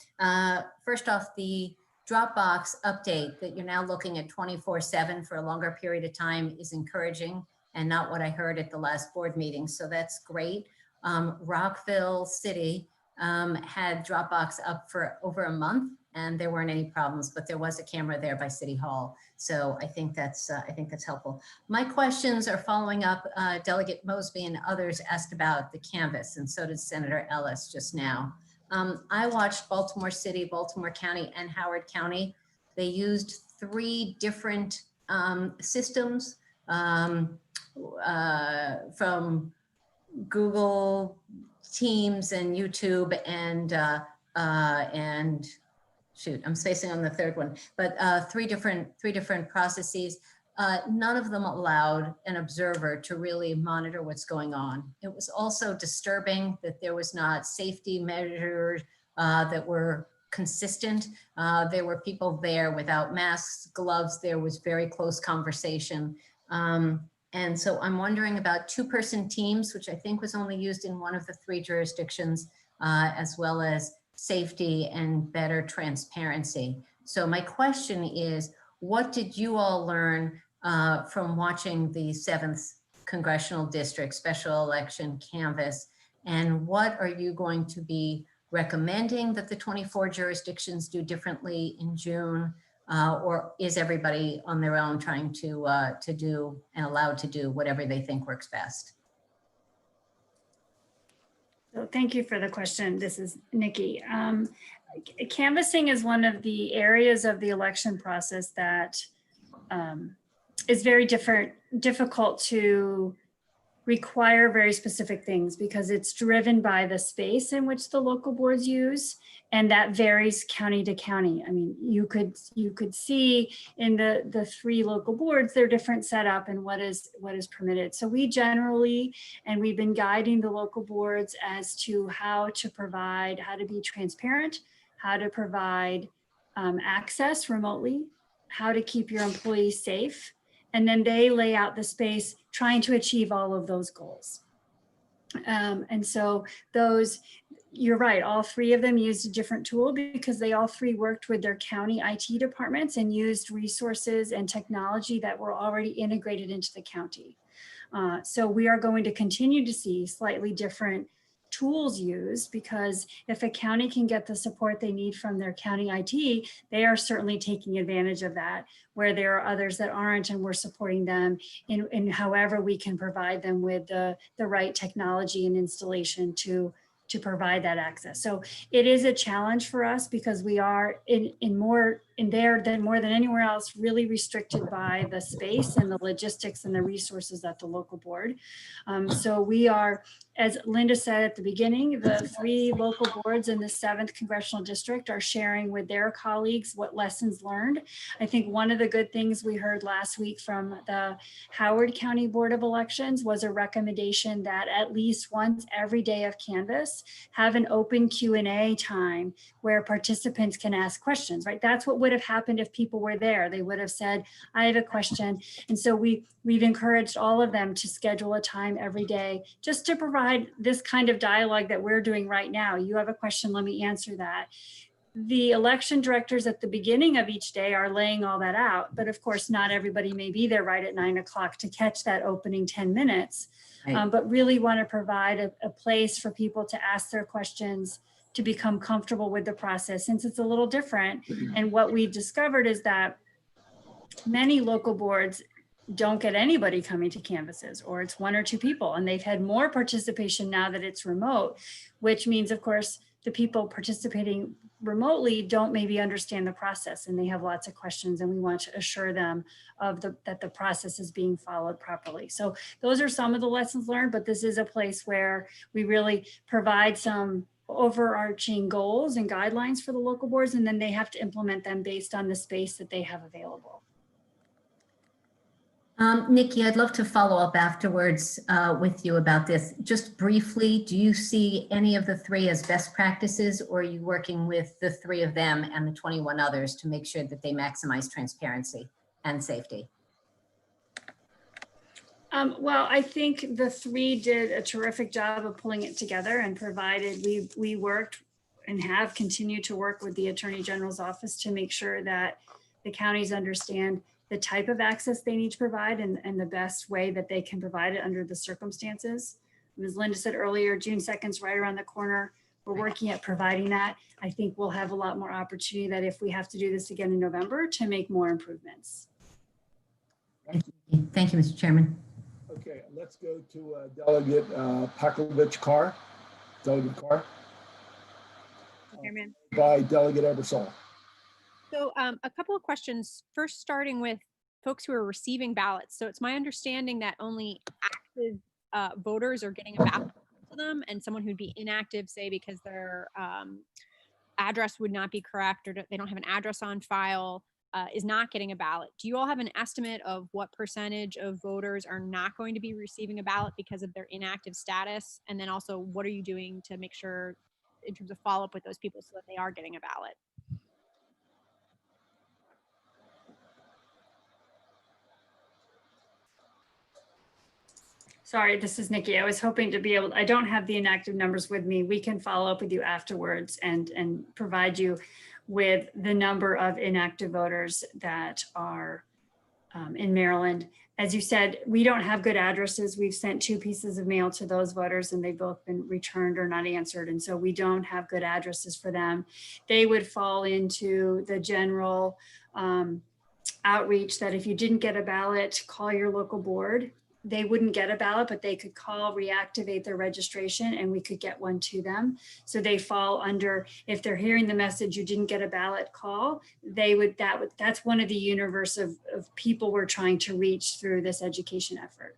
First off, the Dropbox update that you're now looking at 24/7 for a longer period of time is encouraging and not what I heard at the last board meeting. So that's great. Rockville City had Dropbox up for over a month and there weren't any problems, but there was a camera there by City Hall. So I think that's helpful. My questions are following up. Delegate Mosby and others asked about the canvas, and so did Senator Ellis just now. I watched Baltimore City, Baltimore County, and Howard County. They used 3 different systems from Google Teams and YouTube and shoot, I'm spacing on the third one, but three different processes. None of them allowed an observer to really monitor what's going on. It was also disturbing that there was not safety measures that were consistent. There were people there without masks, gloves. There was very close conversation. And so I'm wondering about 2-person teams, which I think was only used in one of the 3 jurisdictions, as well as safety and better transparency. So my question is, what did you all learn from watching the 7th Congressional District special election canvass? And what are you going to be recommending that the 24 jurisdictions do differently in June? Or is everybody on their own trying to do and allowed to do whatever they think works best? So thank you for the question. This is Nikki. Canvassing is one of the areas of the election process that is very difficult to require very specific things because it's driven by the space in which the local boards use, and that varies county to county. I mean, you could see in the 3 local boards, they're different setup and what is permitted. So we generally, and we've been guiding the local boards as to how to be transparent, how to provide access remotely, how to keep your employees safe. And then they lay out the space trying to achieve all of those goals. And so you're right, all 3 of them used a different tool because they all 3 worked with their county IT departments and used resources and technology that were already integrated into the county. So we are going to continue to see slightly different tools used because if a county can get the support they need from their county IT, they are certainly taking advantage of that, where there are others that aren't, and we're supporting them in however we can provide them with the right technology and installation to provide that access. So it is a challenge for us because we are more than anywhere else really restricted by the space and the logistics and the resources at the local board. So we are, as Linda said at the beginning, the 3 local boards in the 7th Congressional District are sharing with their colleagues what lessons learned. I think one of the good things we heard last week from the Howard County Board of Elections was a recommendation that at least once every day of canvass, have an open Q&A time where participants can ask questions, right? That's what would have happened if people were there. They would have said, I have a question. And so we've encouraged all of them to schedule a time every day just to provide this kind of dialogue that we're doing right now. You have a question, let me answer that. The election directors at the beginning of each day are laying all that out, but of course not everybody may be there right at 9 o'clock to catch that opening 10 minutes. Right. But really want to provide a place for people to ask their questions, to become comfortable with the process, since it's a little different. And what we've discovered is that many local boards don't get anybody coming to canvasses, or it's 1 or 2 people, and they've had more participation now that it's remote, which means, of course, the people participating remotely don't maybe understand the process, and they have lots of questions, and we want to assure them of that the process is being followed properly. So those are some of the lessons learned, but this is a place where we really provide some overarching goals and guidelines for the local boards, and then they have to implement them based on the space that they have available. Nikki, I'd love to follow up afterwards with you about this. Just briefly, do you see any of the three as best practices, or are you working with the three of them and the 21 others to make sure that they maximize transparency and safety? Well, I think the three did a terrific job of pulling it together and provided we worked and have continued to work with the Attorney General's office to make sure that the counties understand the type of access they need to provide and the best way that they can provide it under the circumstances. As Linda said earlier, June 2nd is right around the corner. We're working at providing that. I think we'll have a lot more opportunity that if we have to do this again in November to make more improvements. Thank you, Mr. Chairman. Okay, let's go to Delegate Pakovich Carr. Delegate Carr. Chairman. By Delegate Ebersol. So a couple of questions. First, starting with folks who are receiving ballots. So it's my understanding that only active voters are getting a ballot to them, and someone who'd be inactive, say because their address would not be correct or they don't have an address on file, is not getting a ballot. Do you all have an estimate of what percentage of voters are not going to be receiving a ballot because of their inactive status? And then also, what are you doing to make sure in terms of follow-up with those people so that they are getting a ballot? Sorry, this is Nikki. I was hoping to be able, I don't have the inactive numbers with me. We can follow up with you afterwards and provide you with the number of inactive voters that are in Maryland. As you said, we don't have good addresses. We've sent 2 pieces of mail to those voters and they've both been returned or not answered. And so we don't have good addresses for them. They would fall into the general outreach that if you didn't get a ballot, call your local board. They wouldn't get a ballot, but they could call, reactivate their registration, and we could get one to them. So they fall under, if they're hearing the message, you didn't get a ballot, call, that's one of the universe of people we're trying to reach through this education effort.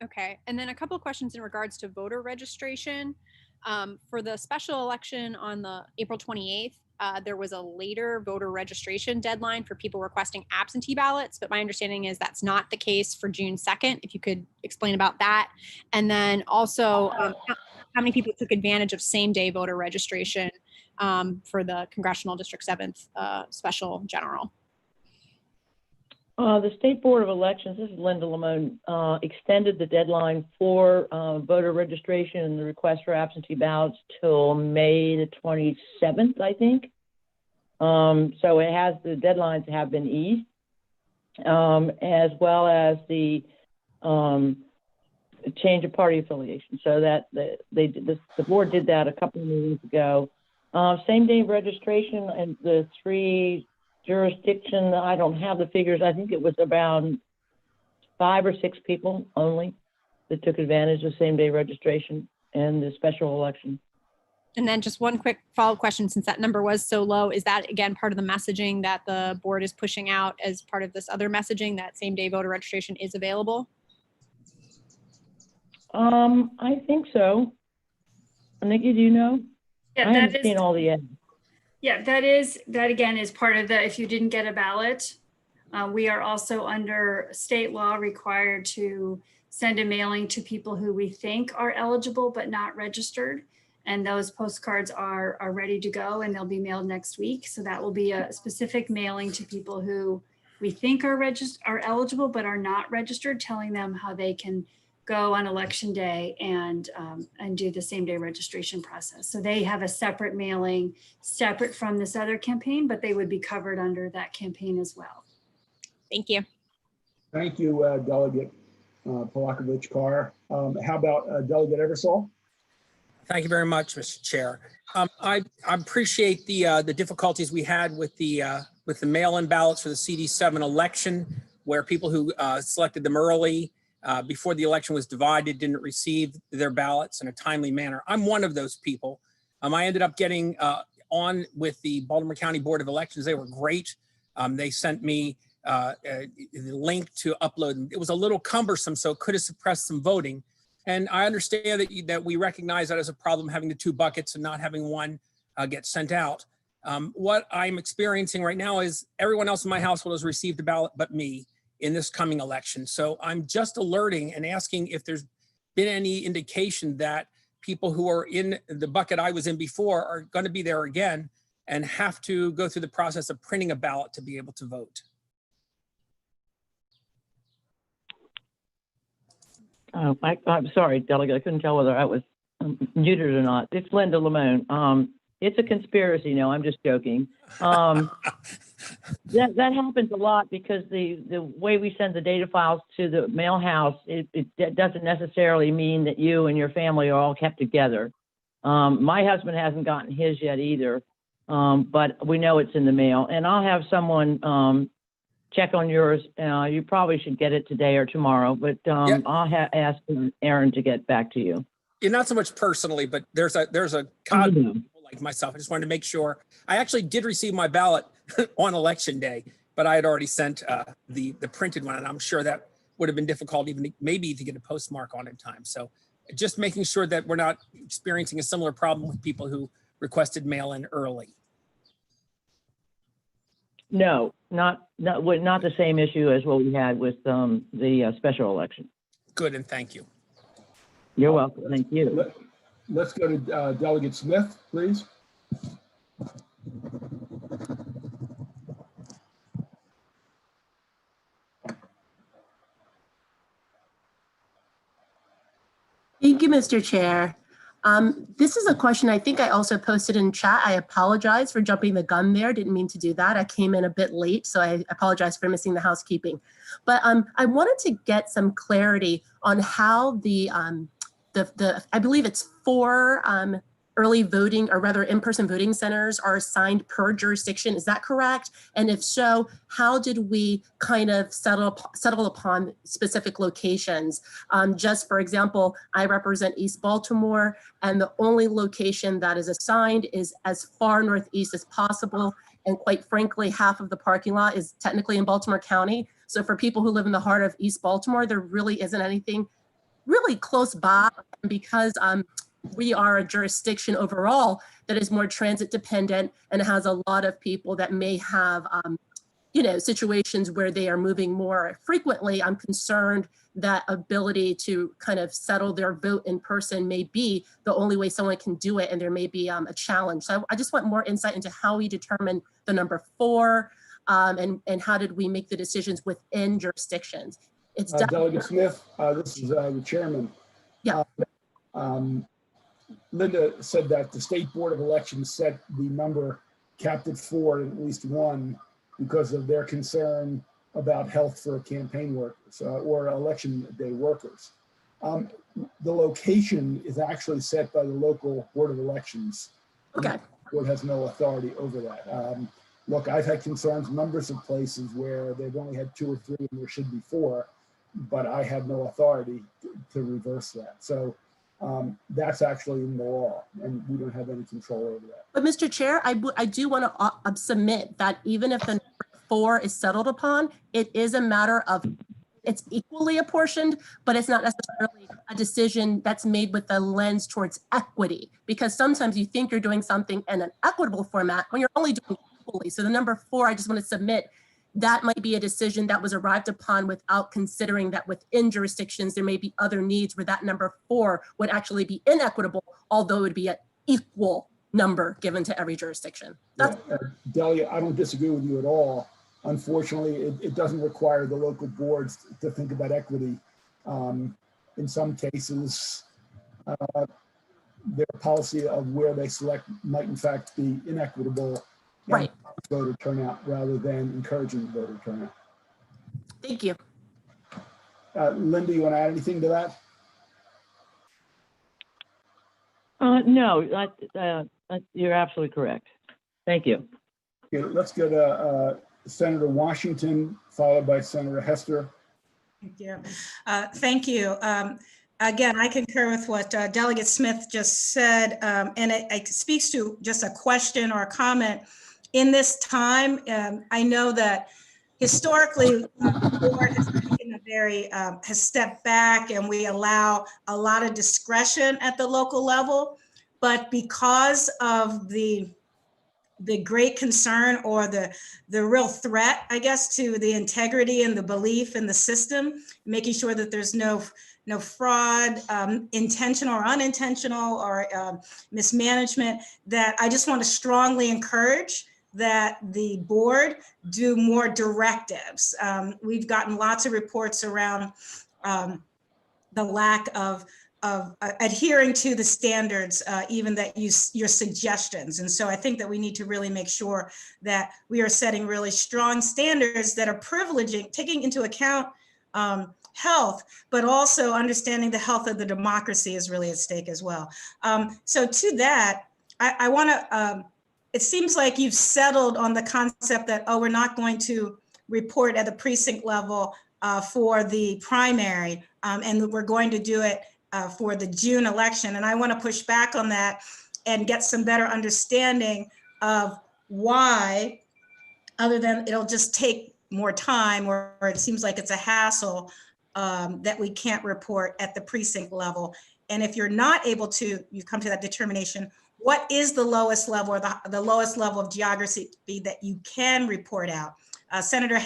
Okay, and then a couple of questions in regards to voter registration. For the special election on the April 28th, there was a later voter registration deadline for people requesting absentee ballots, but my understanding is that's not the case for June 2nd. If you could explain about that. And then also how many people took advantage of same-day voter registration for the Congressional District 7th Special General? The State Board of Elections, this is Linda Lamone, extended the deadline for voter registration and the request for absentee ballots till May the 27th, I think. So it has, the deadlines have been eased, as well as the change of party affiliation. So that the board did that a couple of meetings ago. Same day registration and the 3 jurisdiction, I don't have the figures. I think it was around 5 or 6 people only that took advantage of same day registration and the special election. And then just one quick follow-up question, since that number was so low, is that again part of the messaging that the board is pushing out as part of this other messaging that same day voter registration is available? I think so. Nikki, do you know? Yeah, I haven't seen all the ads. Yeah, that again is part of the, if you didn't get a ballot, we are also under state law required to send a mailing to people who we think are eligible but not registered. And those postcards are ready to go and they'll be mailed next week. So that will be a specific mailing to people who we think are eligible but are not registered, telling them how they can go on election day and do the same day registration process. So they have a separate mailing, separate from this other campaign, but they would be covered under that campaign as well. Thank you. Thank you, Delegate Polakovich Carr. How about Delegate Ebersol? Thank you very much, Mr. Chair. I appreciate the difficulties we had with the mail-in ballots for the CD7 election, where people who selected them early before the election was divided didn't receive their ballots in a timely manner. I'm one of those people. I ended up getting on with the Baltimore County Board of Elections. They were great. They sent me the link to upload. It was a little cumbersome, so it could have suppressed some voting. And I understand that we recognize that as a problem, having the 2 buckets and not having one get sent out. What I'm experiencing right now is everyone else in my household has received a ballot but me in this coming election. So I'm just alerting and asking if there's been any indication that people who are in the bucket I was in before are going to be there again and have to go through the process of printing a ballot to be able to vote. I'm sorry, Delegate. I couldn't tell whether I was muted or not. It's Linda Lamone. It's a conspiracy. No, I'm just joking. That happens a lot because the way we send the data files to the mail house, it doesn't necessarily mean that you and your family are all kept together. My husband hasn't gotten his yet either, but we know it's in the mail. And I'll have someone check on yours. You probably should get it today or tomorrow, but Yep. I'll ask Aaron to get back to you. Yeah, not so much personally, but there's a cod people like myself. I just wanted to make sure. I actually did receive my ballot on election day, but I had already sent the printed one, and I'm sure that would have been difficult even maybe to get a postmark on in time. So just making sure that we're not experiencing a similar problem with people who requested mail-in early. No, not the same issue as what we had with the special election. Good, and thank you. You're welcome. Thank you. Let's go to Delegate Smith, please. Thank you, Mr. Chair. This is a question I think I also posted in chat. I apologize for jumping the gun there. Didn't mean to do that. I came in a bit late, so I apologize for missing the housekeeping. But I wanted to get some clarity on how I believe it's 4 early voting, or rather in-person voting centers are assigned per jurisdiction. Is that correct? And if so, how did we kind of settle upon specific locations? Just for example, I represent East Baltimore, and the only location that is assigned is as far northeast as possible. And quite frankly, half of the parking lot is technically in Baltimore County. So for people who live in the heart of East Baltimore, there really isn't anything really close by, because we are a jurisdiction overall that is more transit dependent and has a lot of people that may have, situations where they are moving more frequently. I'm concerned that ability to kind of settle their vote in person may be the only way someone can do it, and there may be a challenge. So I just want more insight into how we determine the number 4, and how did we make the decisions within jurisdictions. It's Delegate Smith, this is the chairman. Yeah. Linda said that the State Board of Elections set the number capped at 4 and at least 1 because of their concern about health for campaign workers or election day workers. The location is actually set by the local Board of Elections. Okay. The board has no authority over that. Look, I've had concerns numbers of places where they've only had 2 or 3 and there should be 4, but I have no authority to reverse that. So that's actually in the law, and we don't have any control over that. But Mr. Chair, I do want to submit that even if the number 4 is settled upon, it is a matter of, it's equally apportioned, but it's not necessarily a decision that's made with the lens towards equity, because sometimes you think you're doing something in an equitable format when you're only doing it equally. So the number 4, I just want to submit, that might be a decision that was arrived upon without considering that within jurisdictions, there may be other needs where that number 4 would actually be inequitable, although it would be an equal number given to every jurisdiction. Delia, I don't disagree with you at all. Unfortunately, it doesn't require the local boards to think about equity. In some cases, their policy of where they select might in fact be inequitable. Right. Voter turnout rather than encouraging voter turnout. Thank you. Linda, you want to add anything to that? No, you're absolutely correct. Thank you. Okay, let's go to Senator Washington, followed by Senator Hester. Thank you. Thank you. Again, I concur with what Delegate Smith just said, and it speaks to just a question or a comment. In this time, I know that historically, the board has taken a has stepped back, and we allow a lot of discretion at the local level. But because of the great concern, or the real threat, I guess, to the integrity and the belief in the system, making sure that there's no fraud, intentional or unintentional, or mismanagement, that I just want to strongly encourage that the board do more directives. We've gotten lots of reports around the lack of adhering to the standards, even that your suggestions. And so I think that we need to really make sure that we are setting really strong standards that are privileging, taking into account health, but also understanding the health of the democracy is really at stake as well. So to that, I want to, it seems like you've settled on the concept that, oh, we're not going to report at the precinct level for the primary, and we're going to do it for the June election. And I want to push back on that and get some better understanding of why, other than it'll just take more time, or it seems like it's a hassle, that we can't report at the precinct level. And if you're not able to, you come to that determination, what is the lowest level, or the lowest level of geography that you can report out? Senator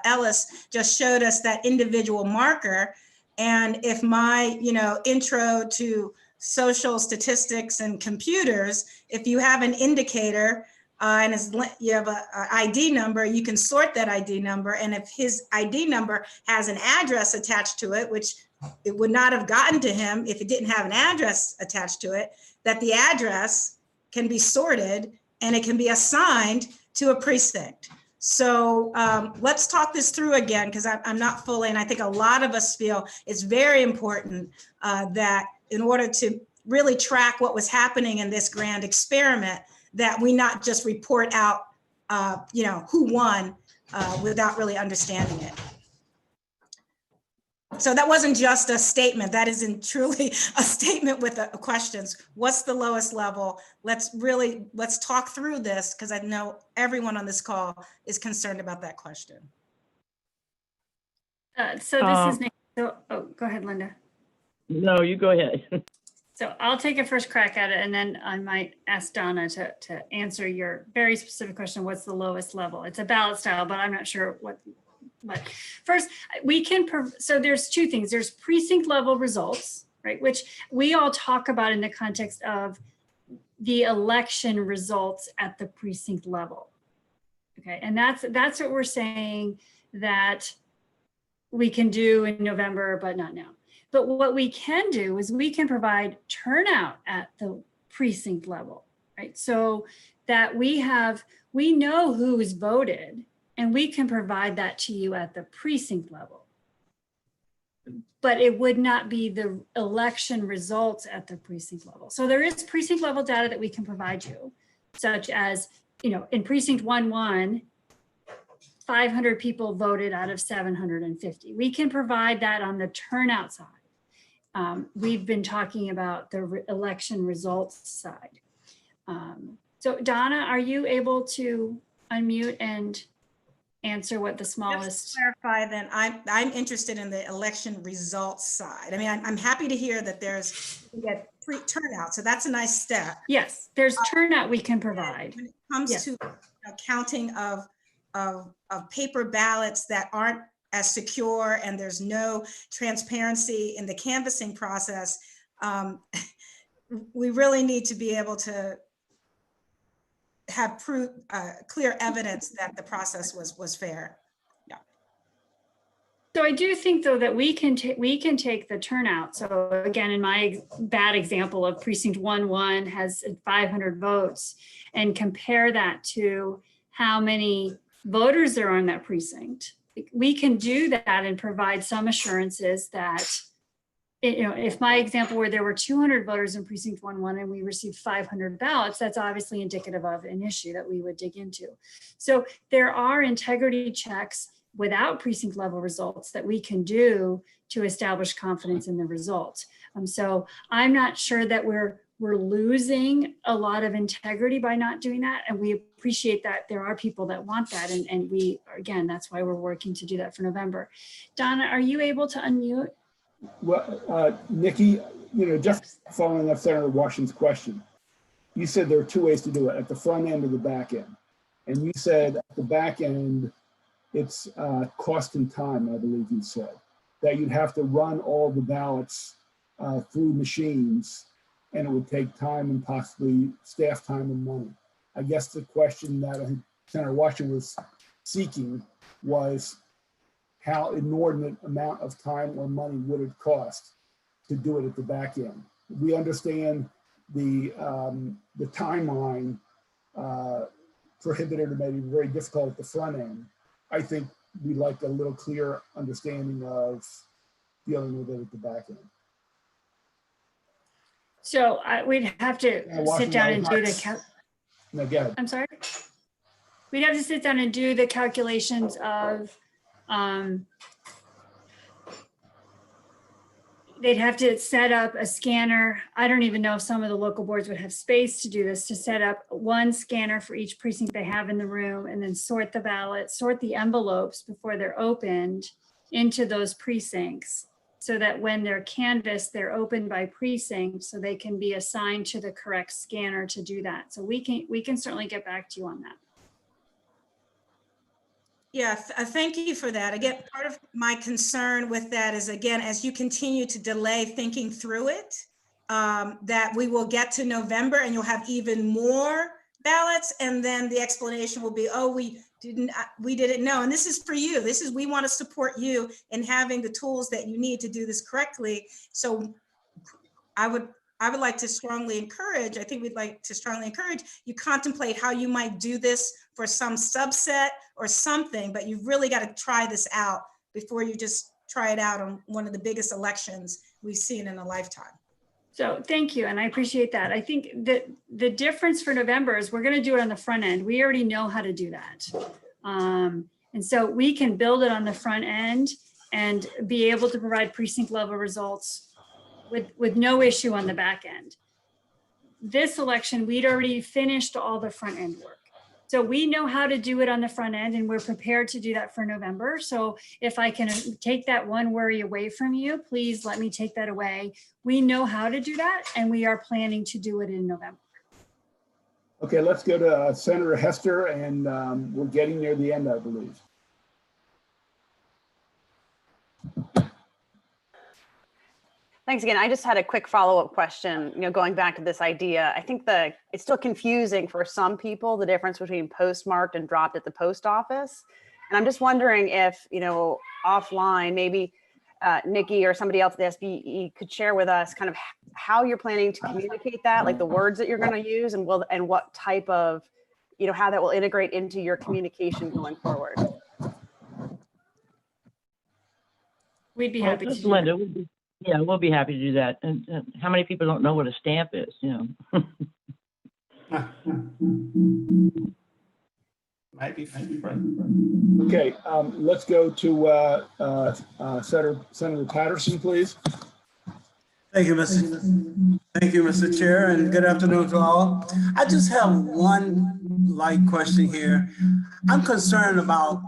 Ellis just showed us that individual marker. And if my, intro to social statistics and computers, if you have an indicator and you have an ID number, you can sort that ID number. And if his ID number has an address attached to it, which it would not have gotten to him if it didn't have an address attached to it, that the address can be sorted and it can be assigned to a precinct. So let's talk this through again, because I'm not fully, and I think a lot of us feel it's very important that in order to really track what was happening in this grand experiment, that we not just report out, who won without really understanding it. So that wasn't just a statement. That isn't truly a statement with questions. What's the lowest level? Let's talk through this, because I know everyone on this call is concerned about that question. So this is Nick. So, go ahead, Linda. No, you go ahead. So I'll take a first crack at it, and then I might ask Donna to answer your very specific question. What's the lowest level? It's a ballot style, but I'm not sure what. But first, we can, so there's two things. There's precinct level results, right? Which we all talk about in the context of the election results at the precinct level. Okay, and that's what we're saying that we can do in November, but not now. But what we can do is we can provide turnout at the precinct level, right? So that we know who's voted, and we can provide that to you at the precinct level. But it would not be the election results at the precinct level. So there is precinct level data that we can provide you, such as, in precinct 1-1, 500 people voted out of 750. We can provide that on the turnout side. We've been talking about the election results side. So Donna, are you able to unmute and answer what the smallest? Just to clarify, then I'm interested in the election results side. I mean, I'm happy to hear that there's turnout, so that's a nice step. Yes, there's turnout we can provide. When it comes to counting of paper ballots that aren't as secure, and there's no transparency in the canvassing process, we really need to be able to have clear evidence that the process was fair. Yeah. So I do think, though, that we can take the turnout. So again, in my bad example of precinct 1-1 has 500 votes, and compare that to how many voters there are in that precinct. We can do that and provide some assurances that, if my example where there were 200 voters in precinct 1-1 and we received 500 ballots, that's obviously indicative of an issue that we would dig into. So there are integrity checks without precinct level results that we can do to establish confidence in the results. So I'm not sure that we're we're losing a lot of integrity by not doing that. And we appreciate that there are people that want that. And we, again, that's why we're working to do that for November. Donna, are you able to unmute? Well, Nikki, just following up Senator Washington's question, you said there are two ways to do it, at the front end or the back end. And you said at the back end, it's cost and time, I believe you said, that you'd have to run all the ballots through machines, and it would take time and possibly staff time and money. I guess the question that I think Senator Washington was seeking was how inordinate amount of time or money would it cost to do it at the back end. We understand the timeline prohibited or maybe very difficult at the front end. I think we'd like a little clearer understanding of dealing with it at the back end. So we'd have to sit down and do the No, go ahead. I'm sorry. We'd have to sit down and do the calculations of, they'd have to set up a scanner. I don't even know if some of the local boards would have space to do this, to set up one scanner for each precinct they have in the room, and then sort the ballots, sort the envelopes before they're opened into those precincts, so that when they're canvassed, they're opened by precinct, so they can be assigned to the correct scanner to do that. So we can certainly get back to you on that. Yeah, thank you for that. Again, part of my concern with that is, again, as you continue to delay thinking through it, that we will get to November and you'll have even more ballots, and then the explanation will be, oh, we didn't know. And this is for you. We want to support you in having the tools that you need to do this correctly. So I would like to strongly encourage, I think we'd like to strongly encourage you contemplate how you might do this for some subset or something, but you've really got to try this out before you just try it out on one of the biggest elections we've seen in a lifetime. So thank you, and I appreciate that. I think that the difference for November is we're going to do it on the front end. We already know how to do that. And so we can build it on the front end and be able to provide precinct level results with no issue on the back end. This election, we'd already finished all the front end work. So we know how to do it on the front end, and we're prepared to do that for November. So if I can take that one worry away from you, please let me take that away. We know how to do that, and we are planning to do it in November. Okay, let's go to Senator Hester, and we're getting near the end, I believe. Thanks again. I just had a quick follow-up question, going back to this idea. I think it's still confusing for some people, the difference between postmarked and dropped at the post office. And I'm just wondering if, offline, maybe Nikki or somebody else at the SBE could share with us kind of how you're planning to communicate that, like the words that you're going to use, and what type of, how that will integrate into your communication going forward. We'd be happy to do Linda, that. yeah, we'll be happy to do that. And how many people don't know what a stamp is, Might be Okay, let's go to Senator Patterson, please. Thank you, Mr. Chair, and good afternoon to all. I just have one light question here. I'm concerned about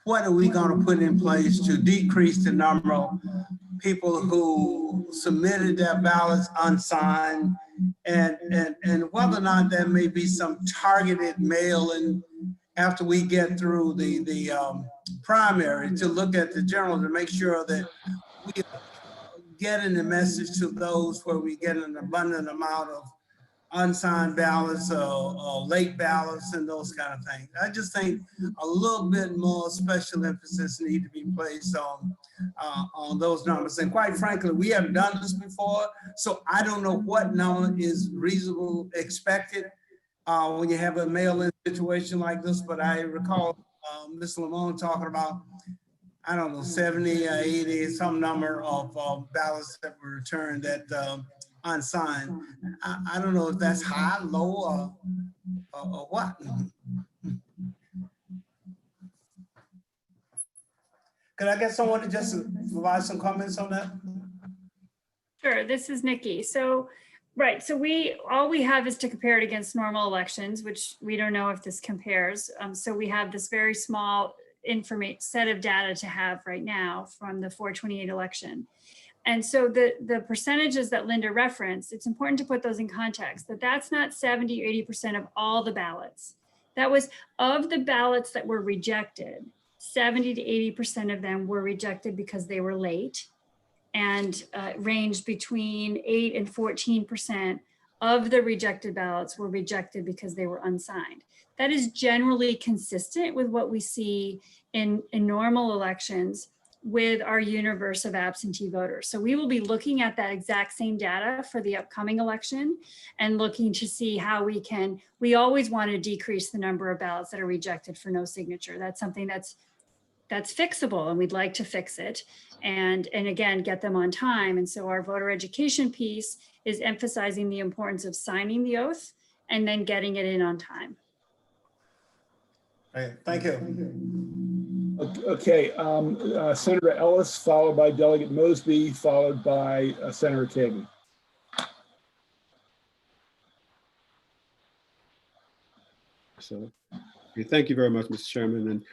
what are we going to put in place to decrease the number of people who submitted their ballots unsigned, and whether or not there may be some targeted mail-in after we get through the primary, to look at the general to make sure that we are getting the message to those where we get an abundant amount of unsigned ballots or late ballots and those kind of things. I just think a little bit more special emphasis need to be placed on those numbers. And quite frankly, we haven't done this before, so I don't know what number is reasonable expected when you have a mail-in situation like this. But I recall Ms. Lamone talking about, I don't know, 70 or 80, some number of ballots that were returned that unsigned. I don't know if that's high, low, or what. Could I get someone to just provide some comments on that? Sure, this is Nikki. So Right, so all we have is to compare it against normal elections, which we don't know if this compares. So we have this very small set of data to have right now from the 428 election. And so the percentages that Linda referenced, it's important to put those in context, that's not 70 or 80% of all the ballots. That was of the ballots that were rejected, 70 to 80% of them were rejected because they were late, and ranged between 8 and 14% of the rejected ballots were rejected because they were unsigned. That is generally consistent with what we see in normal elections with our universe of absentee voters. So we will be looking at that exact same data for the upcoming election and looking to see how we always want to decrease the number of ballots that are rejected for no signature. That's something that's fixable, and we'd like to fix it and again get them on time. And so our voter education piece is emphasizing the importance of signing the oath and then getting it in on time. Great, thank you. Okay, Senator Ellis, followed by Delegate Mosby, followed by Senator Kagan. So, thank you very much, Mr. Chairman.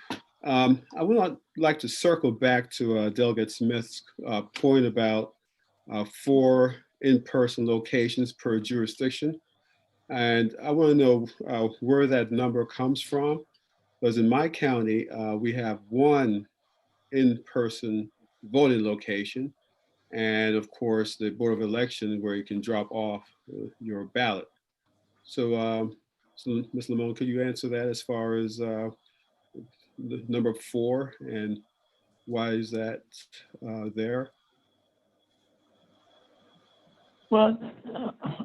And I would like to circle back to Delegate Smith's point about 4 in-person locations per jurisdiction. And I want to know where that number comes from. Because in my county, we have 1 in-person voting location. And of course, the Board of Election where you can drop off your ballot. So, Ms. Lamone, could you answer that as far as the number 4 and why is that there? Well,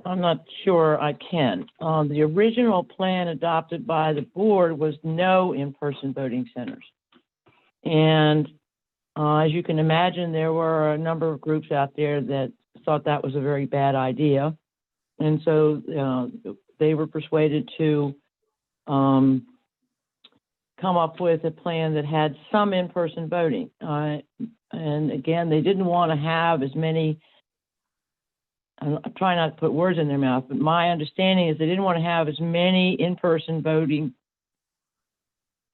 I'm not sure I can. The original plan adopted by the board was no in-person voting centers. And as you can imagine, there were a number of groups out there that thought that was a very bad idea. And so they were persuaded to come up with a plan that had some in-person voting. And again, they didn't want to have as many, I'm trying not to put words in their mouth, but my understanding is they didn't want to have as many in-person voting.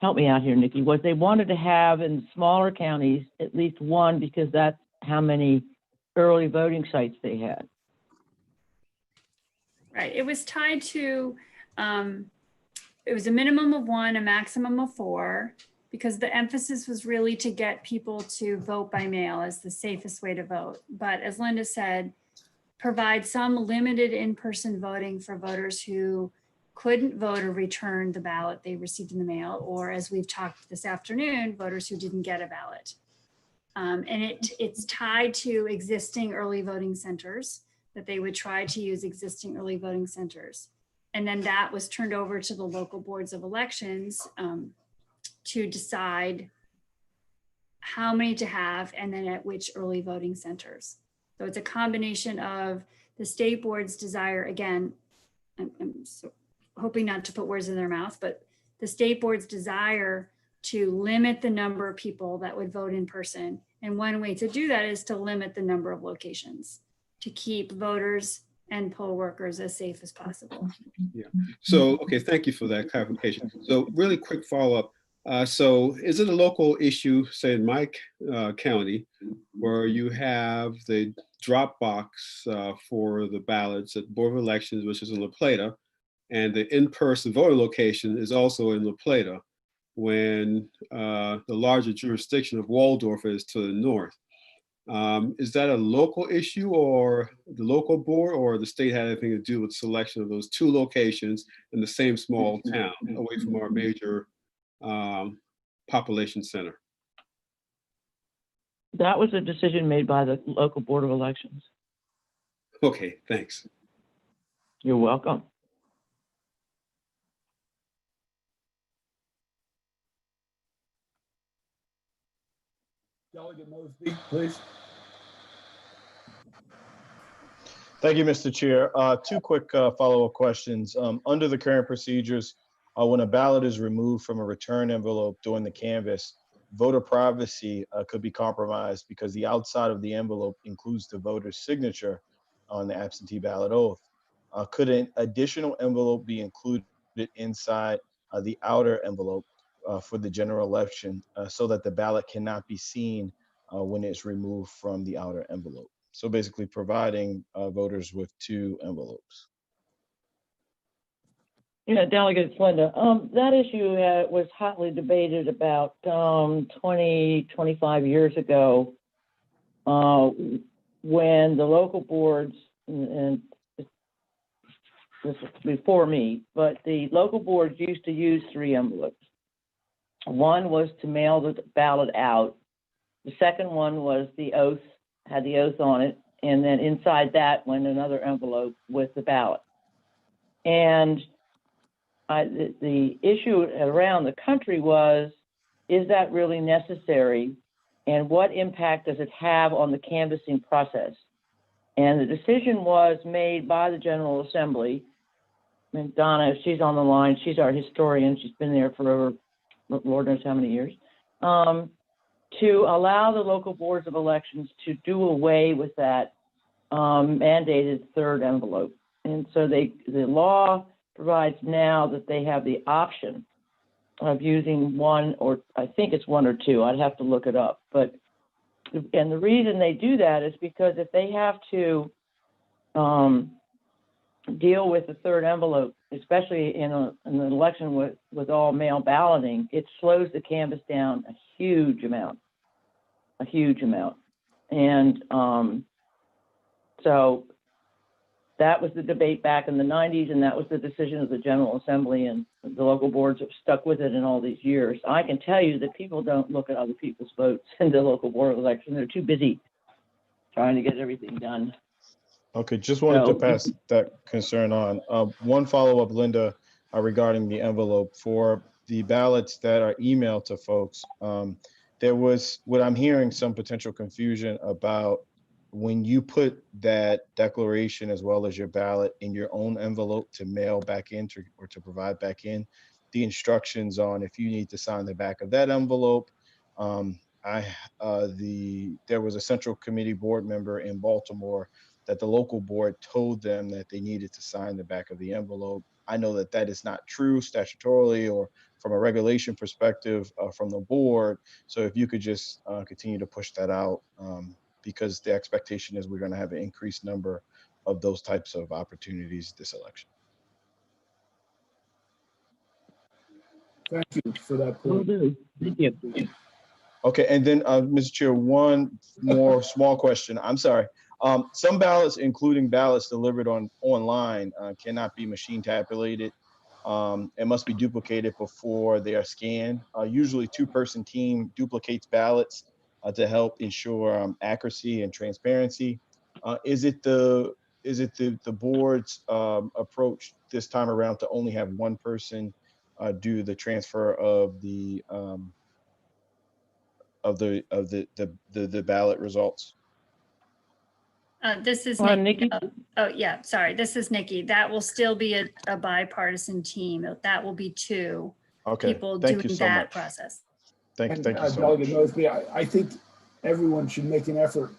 Help me out here, Nikki. What they wanted to have in smaller counties, at least 1, because that's how many early voting sites they had. Right, it was tied to, it was a minimum of 1, a maximum of 4, because the emphasis was really to get people to vote by mail as the safest way to vote. But as Linda said, provide some limited in-person voting for voters who couldn't vote or return the ballot they received in the mail, or as we've talked this afternoon, voters who didn't get a ballot. And it's tied to existing early voting centers, that they would try to use existing early voting centers. And then that was turned over to the local boards of elections to decide how many to have and then at which early voting centers. So it's a combination of the state board's desire, again, I'm so hoping not to put words in their mouth, but the state board's desire to limit the number of people that would vote in person. And one way to do that is to limit the number of locations to keep voters and poll workers as safe as possible. Yeah. So, okay, thank you for that clarification. So really quick follow-up. So is it a local issue, say in my county, where you have the Dropbox for the ballots at Board of Elections, which is in La Plata, and the in-person voting location is also in La Plata, when the larger jurisdiction of Waldorf is to the north? Is that a local issue, or the local board, or the state had anything to do with selection of those 2 locations in the same small town away from our major population center? That was a decision made by the local board of elections. Okay, thanks. You're welcome. Delegate Mosby, please. Thank you, Mr. Chair. 2 quick follow-up questions. Under the current procedures, when a ballot is removed from a return envelope during the canvass, voter privacy could be compromised because the outside of the envelope includes the voter's signature on the absentee ballot oath. could an additional envelope be included inside the outer envelope for the general election so that the ballot cannot be seen when it's removed from the outer envelope? So basically providing voters with two envelopes. Yeah, Delegate Linda, that issue was hotly debated about 20, 25 years ago when the local boards, and this was before me, but the local boards used to use 3 envelopes. One was to mail the ballot out. The second one was the oath, had the oath on it, and then inside that went another envelope with the ballot. And the issue around the country was, is that really necessary? And what impact does it have on the canvassing process? And the decision was made by the General Assembly. And Donna, she's on the line, she's our historian, she's been there for over, Lord knows how many years, to allow the local boards of elections to do away with that mandated third envelope. And so the law provides now that they have the option of using one, or I think it's 1 or 2, I'd have to look it up. But, and the reason they do that is because if they have to deal with the third envelope, especially in an election with all mail balloting, it slows the canvass down a huge amount. And so that was the debate back in the 90s, and that was the decision of the General Assembly, and the local boards have stuck with it in all these years. I can tell you that people don't look at other people's votes in the local board of election. They're too busy trying to get everything done. Okay, just wanted to pass that concern on. One follow-up, Linda, regarding the envelope. For the ballots that are emailed to folks, there was, what I'm hearing, some potential confusion about when you put that declaration as well as your ballot in your own envelope to mail back in or to provide back in, the instructions on if you need to sign the back of that envelope. There was a Central Committee board member in Baltimore that the local board told them that they needed to sign the back of the envelope. I know that that is not true statutorily or from a regulation perspective from the board. So if you could just continue to push that out, because the expectation is we're going to have an increased number of those types of opportunities this election. Thank you for that point. Thank you. Okay, and then Mr. Chair, one more small question. I'm sorry. Some ballots, including ballots delivered online, cannot be machine tabulated. It must be duplicated before they are scanned. Usually 2-person team duplicates ballots to help ensure accuracy and transparency. Is it the board's approach this time around to only have 1 person do the transfer of the ballot results? This is Nikki. oh yeah, sorry. This is Nikki. That will still be a bipartisan team. That will be 2 people doing that process. Thank you so much. Delegate Mosby, I think everyone should make an effort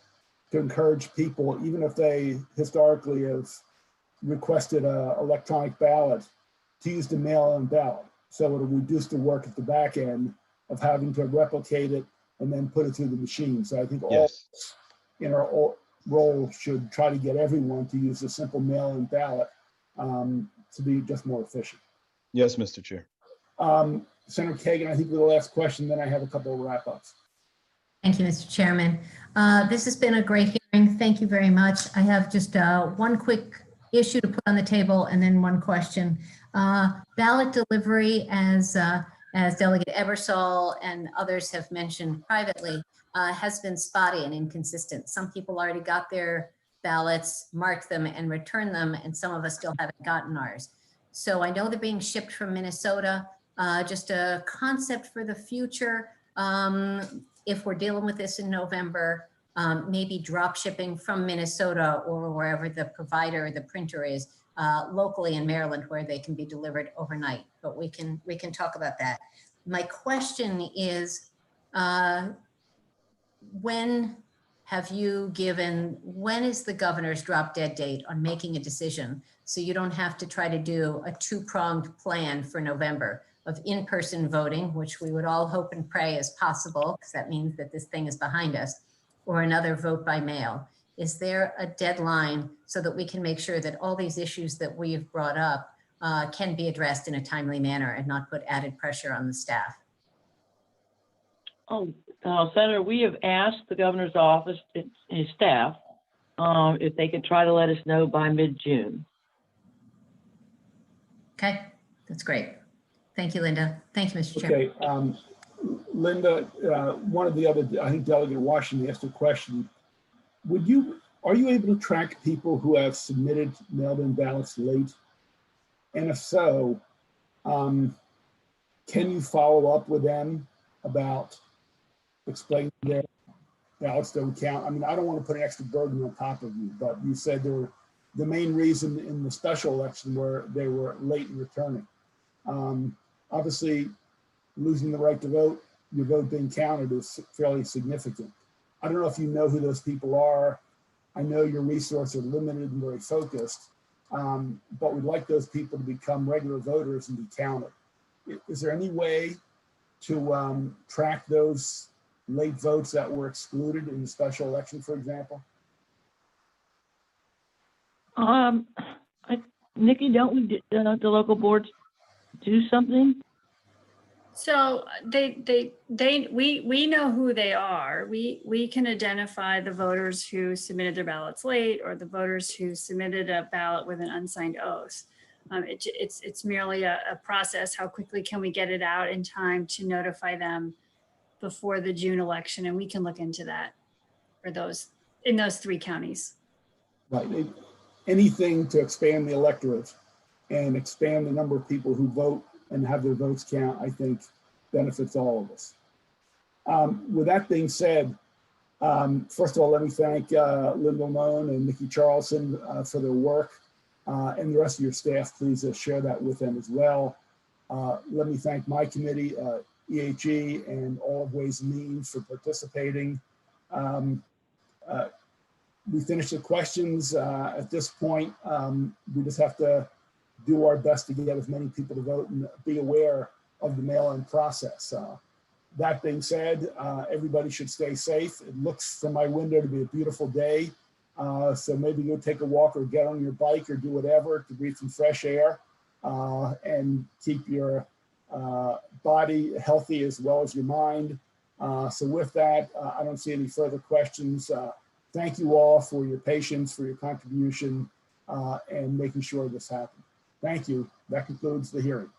to encourage people, even if they historically have requested an electronic ballot, to use the mail-in ballot. So it'll reduce the work at the back end of having to replicate it and then put it through the machine. So I think all in our role should try to get everyone to use a simple mail-in ballot to be just more efficient. Yes, Mr. Chair. Senator Kagan, I think with the last question, then I have a couple of wrap-ups. Thank you, Mr. Chairman. This has been a great hearing. Thank you very much. I have just one quick issue to put on the table and then one question. Ballot delivery, as Delegate Ebersol and others have mentioned privately, has been spotty and inconsistent. Some people already got their ballots, marked them and returned them, and some of us still haven't gotten ours. So I know they're being shipped from Minnesota. Just a concept for the future. If we're dealing with this in November, maybe drop shipping from Minnesota or wherever the provider or the printer is locally in Maryland, where they can be delivered overnight. But we can talk about that. My question is, when have you given, when is the governor's drop dead date on making a decision? So you don't have to try to do a two-pronged plan for November of in-person voting, which we would all hope and pray is possible, because that means that this thing is behind us, or another vote by mail. Is there a deadline so that we can make sure that all these issues that we've brought up can be addressed in a timely manner and not put added pressure on the staff? Oh, Senator, we have asked the governor's office and his staff if they could try to let us know by mid-June. Okay, that's great. Thank you, Linda. Thank you, Mr. Chairman. Okay, Linda, one of the other, I think Delegate Washington asked a question. Are you able to track people who have submitted mailed-in ballots late? And if so, can you follow up with them about explaining their ballots don't count? I mean, I don't want to put an extra burden on top of you, but you said the main reason in the special election were they were late in returning. Obviously, losing the right to vote, your vote being counted is fairly significant. I don't know if you know who those people are. I know your resources are limited and very focused, but we'd like those people to become regular voters and be counted. Is there any way to track those late votes that were excluded in the special election, for example? Nikki, don't we, the local boards do something? So we know who they are. We can identify the voters who submitted their ballots late or the voters who submitted a ballot with an unsigned oath. It's merely a process. How quickly can we get it out in time to notify them before the June election? And we can look into that for those in those 3 counties. Right. Anything to expand the electorate and expand the number of people who vote and have their votes count, I think benefits all of us. With that being said, first of all, let me thank Linda Lamone and Nikki Charlson for their work, and the rest of your staff. Please share that with them as well. Let me thank my committee, EHE, and all of Ways and Means for participating. We finished the questions at this point. We just have to do our best to get as many people to vote and be aware of the mail-in process. That being said, everybody should stay safe. It looks from my window to be a beautiful day. So maybe go take a walk or get on your bike or do whatever to breathe some fresh air and keep your body healthy as well as your mind. So with that, I don't see any further questions. Thank you all for your patience, for your contribution, and making sure this happened. Thank you. That concludes the hearing.